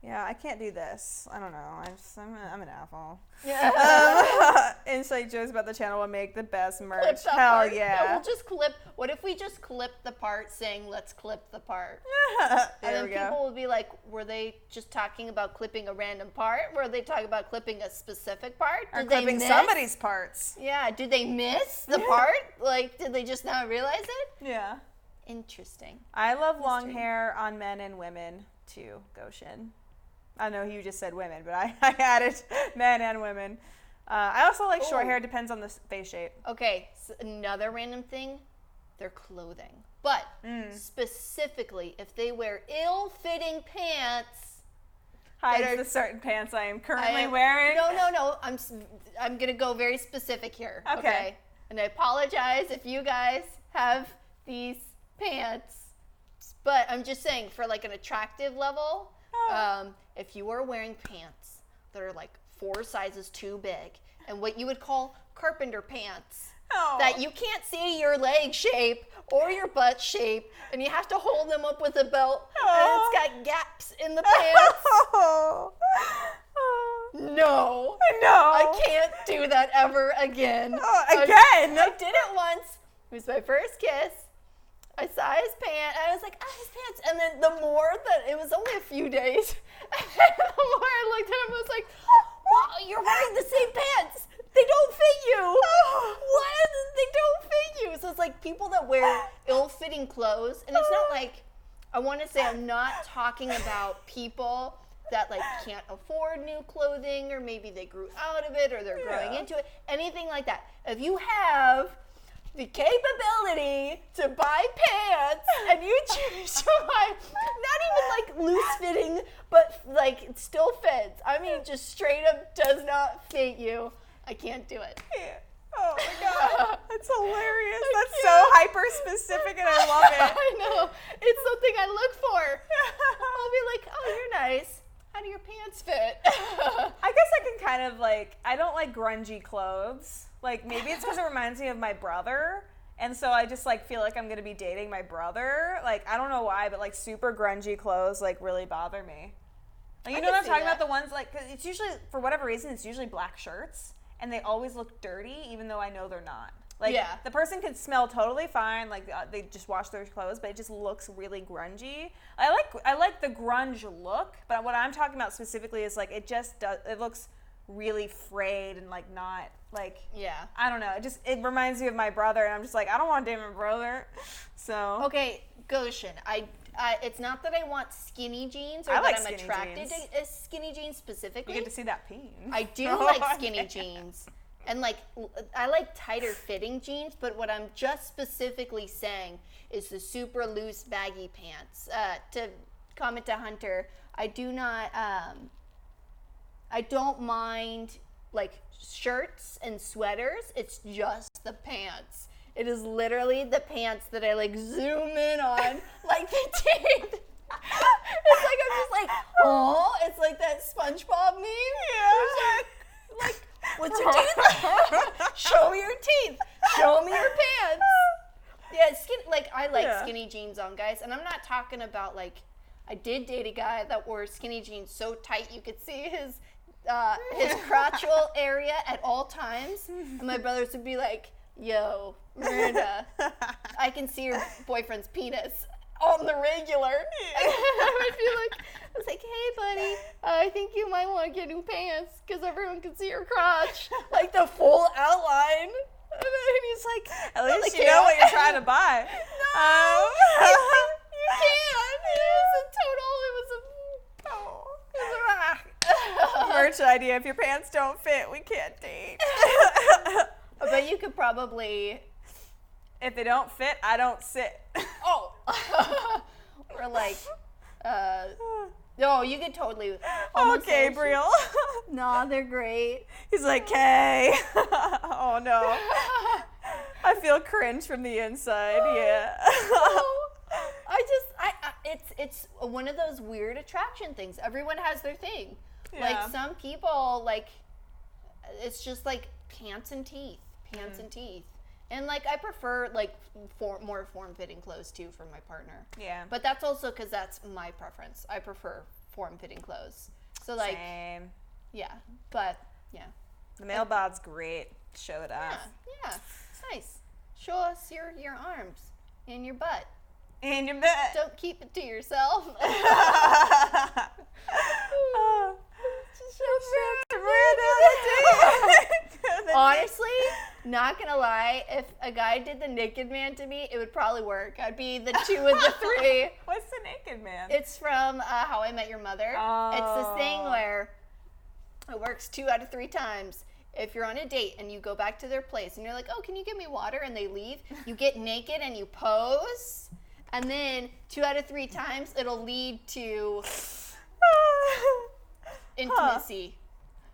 A: Yeah, I can't do this. I don't know. I'm an asshole.
B: Yeah.
A: Inside jokes about the channel will make the best merch.
B: Hell
A: part.
B: Yeah. No, we'll just clip. What if we just clip the part saying, let's clip the part? And then people will be like, were they just talking about clipping a random part? Were they talking about clipping a specific part?
A: Or clipping somebody's parts.
B: Yeah. Did they miss the part? Like, did they just not realize it?
A: Yeah.
B: Interesting.
A: I love long hair on men and women too, Goshen. I know you just said women, but I added men and women. I also like short hair. Depends on the face shape.
B: Okay, so another random thing, their clothing. But specifically, if they wear ill-fitting pants.
A: Hides the certain pants I am currently wearing.
B: No. I'm going to go very specific here. Okay. And I apologize if you guys have these pants. But I'm just saying, for like an attractive level, if you are wearing pants that are like 4 sizes too big and what you would call carpenter pants, that you can't see your leg shape or your butt shape and you have to hold them up with a belt and it's got gaps in the pants. No. I can't do that ever again.
A: Again?
B: I did it once. It was my first kiss. I saw his pants, and I was like, his pants. And then the more that, it was only a few days, and the more I looked at him, I was like, wow, you're wearing the same pants. They don't fit you. What? They don't fit you. So it's like people that wear ill-fitting clothes, and it's not like, I want to say I'm not talking about people that like can't afford new clothing, or maybe they grew out of it, or they're growing into it, anything like that. If you have the capability to buy pants and you choose to buy not even like loose fitting, but like it still fits. I mean, just straight up does not fit you. I can't do it.
A: Yeah. Oh my God, that's hilarious. That's so hyper specific and I love it.
B: I know. It's something I look for. I'll be like, oh, you're nice. How do your pants fit?
A: I guess I can kind of like, I don't like grungy clothes. Like maybe it's because it reminds me of my brother. And so I just like feel like I'm going to be dating my brother. Like, I don't know why, but like super grungy clothes like really bother me. Like, you know what I'm talking about? The ones like, 'cause it's usually, for whatever reason, it's usually black shirts. And they always look dirty, even though I know they're not. Like,
B: Yeah.
A: the person could smell totally fine, like they just washed their clothes, but it just looks really grungy. I like the grunge look, but what I'm talking about specifically is like it looks really frayed and like not like,
B: Yeah.
A: I don't know. It reminds me of my brother, and I'm just like, I don't want to date my brother. So
B: Okay, Goshen. It's not that I want skinny jeans or
A: I like
B: that I'm
A: skinny
B: attracted
A: jeans.
B: to skinny jeans specifically.
A: you get to see that peen.
B: I do like skinny jeans. And like, I like tighter fitting jeans, but what I'm just specifically saying is the super loose baggy pants. To comment to Hunter, I don't mind like shirts and sweaters. It's just the pants. It is literally the pants that I like zoom in on, like the teeth. It's like I'm just like, oh, it's like that SpongeBob meme.
A: Yeah.
B: Like, what's your teeth? Show me your teeth. Show me your pants. Yeah, I like skinny jeans on guys, and I'm not talking about like, I did date a guy that wore skinny jeans so tight you could see his crotchal area at all times, and my brothers would be like, yo, Miranda, I can see your boyfriend's penis on the regular. And I was like, hey, buddy, I think you might want to get new pants because everyone can see your crotch, like the full outline. And he's like,
A: at least you know what you're trying to buy.
B: No, you can't.
A: Merch idea: if your pants don't fit, we can't date.
B: But you could probably.
A: If they don't fit, I don't sit.
B: Oh. Or like, no, you could totally.
A: Oh, Gabriel.
B: No, they're great.
A: He's like, Kay. Oh no. I feel cringe from the inside. Yeah.
B: It's one of those weird attraction things. Everyone has their thing.
A: Yeah.
B: Like some people, like, it's just like pants and teeth, and teeth. And like I prefer like more form-fitting clothes too for my partner.
A: Yeah.
B: But that's also because that's my preference. I prefer form-fitting clothes. So like,
A: same.
B: yeah. But yeah.
A: The male bod's great. Show it off.
B: Yeah. It's nice. Show us your arms and your butt.
A: And your butt.
B: Don't keep it to yourself. Honestly, not gonna lie, if a guy did the naked man to me, it would probably work. I'd be the 2 of the 3.
A: What's the naked man?
B: It's from How I Met Your Mother.
A: Oh.
B: It's this thing where it works 2 out of 3 times. If you're on a date and you go back to their place and you're like, oh, can you give me water? And they leave, you get naked and you pose. And then 2 out of 3 times, it'll lead to intimacy.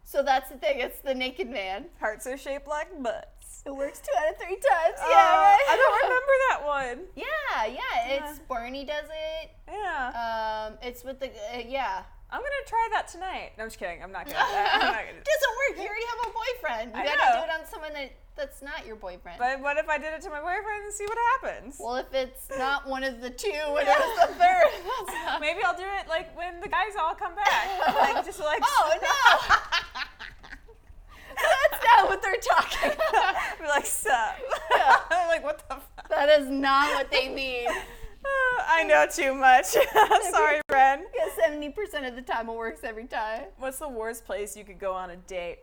B: So that's the thing. It's the naked man.
A: Hearts are shaped like butts.
B: It works 2 out of 3 times. Yeah, right.
A: I don't remember that one.
B: Yeah. It's Barney does it.
A: Yeah.
B: It's with the yeah.
A: I'm gonna try that tonight. No, I'm just kidding. I'm not gonna. I'm not gonna.
B: Doesn't work. You already have a boyfriend. You
A: I
B: gotta
A: know.
B: do it on someone that's not your boyfriend.
A: But what if I did it to my boyfriend and see what happens?
B: Well, if it's not one of the 2 and it was the 3rd, that's not...
A: Maybe I'll do it like when the guys all come back. Like just like.
B: Oh no. That's not what they're talking about.
A: Be like, sup?
B: Yeah.
A: Like, what the fuck?
B: That is not what they mean.
A: I know too much. Sorry, Ren.
B: Yeah, 70% of the time it works every time.
A: What's the worst place you could go on a date?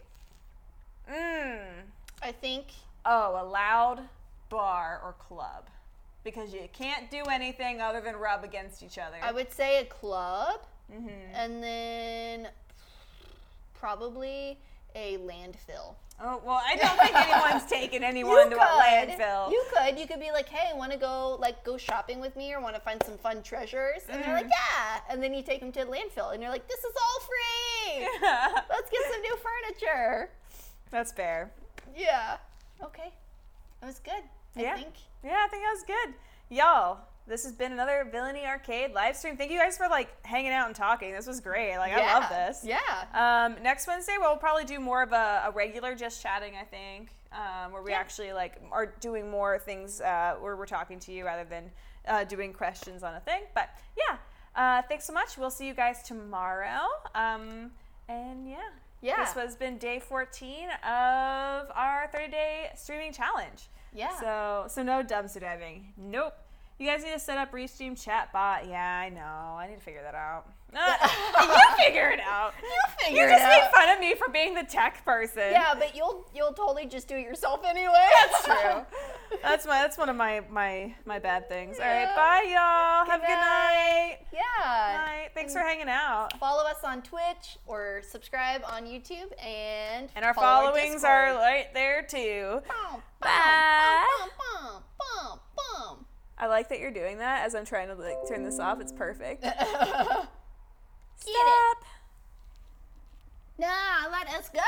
B: I think...
A: Oh, a loud bar or club. Because you can't do anything other than rub against each other.
B: I would say a club.
A: Mm-hmm.
B: And then probably a landfill.
A: Oh, well, I don't think anyone's taken anyone to a landfill.
B: You could be like, hey, want to go shopping with me or want to find some fun treasures? And they're like, yeah. And then you take them to the landfill and you're like, this is all free.
A: Yeah.
B: Let's get some new furniture.
A: That's fair.
B: Yeah. Okay. That was good.
A: Yeah.
B: I think
A: that was good. Y'all, this has been another Villainy Arcade live stream. Thank you guys for hanging out and talking. This was great. I love this.
B: Yeah.
A: Next Wednesday we'll probably do more of a regular just chatting, I think, where we actually are doing more things where we're talking to you rather than doing questions on a thing. But yeah, thanks so much. We'll see you guys tomorrow. And yeah,
B: Yeah.
A: This has been day 14 of our 30-day streaming challenge.
B: Yeah.
A: So no dumpster diving. Nope. You guys need to set up Restream chat bot. Yeah, I know. I need to figure that out. You figure it out.
B: You
A: just made fun of me for being the tech person.
B: Yeah, but you'll totally just do it yourself anyway.
A: That's true. That's one of my bad things. All right, bye y'all. Have a good night.
B: Yeah.
A: Night. Thanks for hanging out.
B: Follow us on Twitch or subscribe on YouTube and
A: our
B: follow
A: followings
B: our
A: are right there too.
B: Bye.
A: I like that you're doing that as I'm trying to turn this off. It's perfect.
B: Stop. Nah, let us go.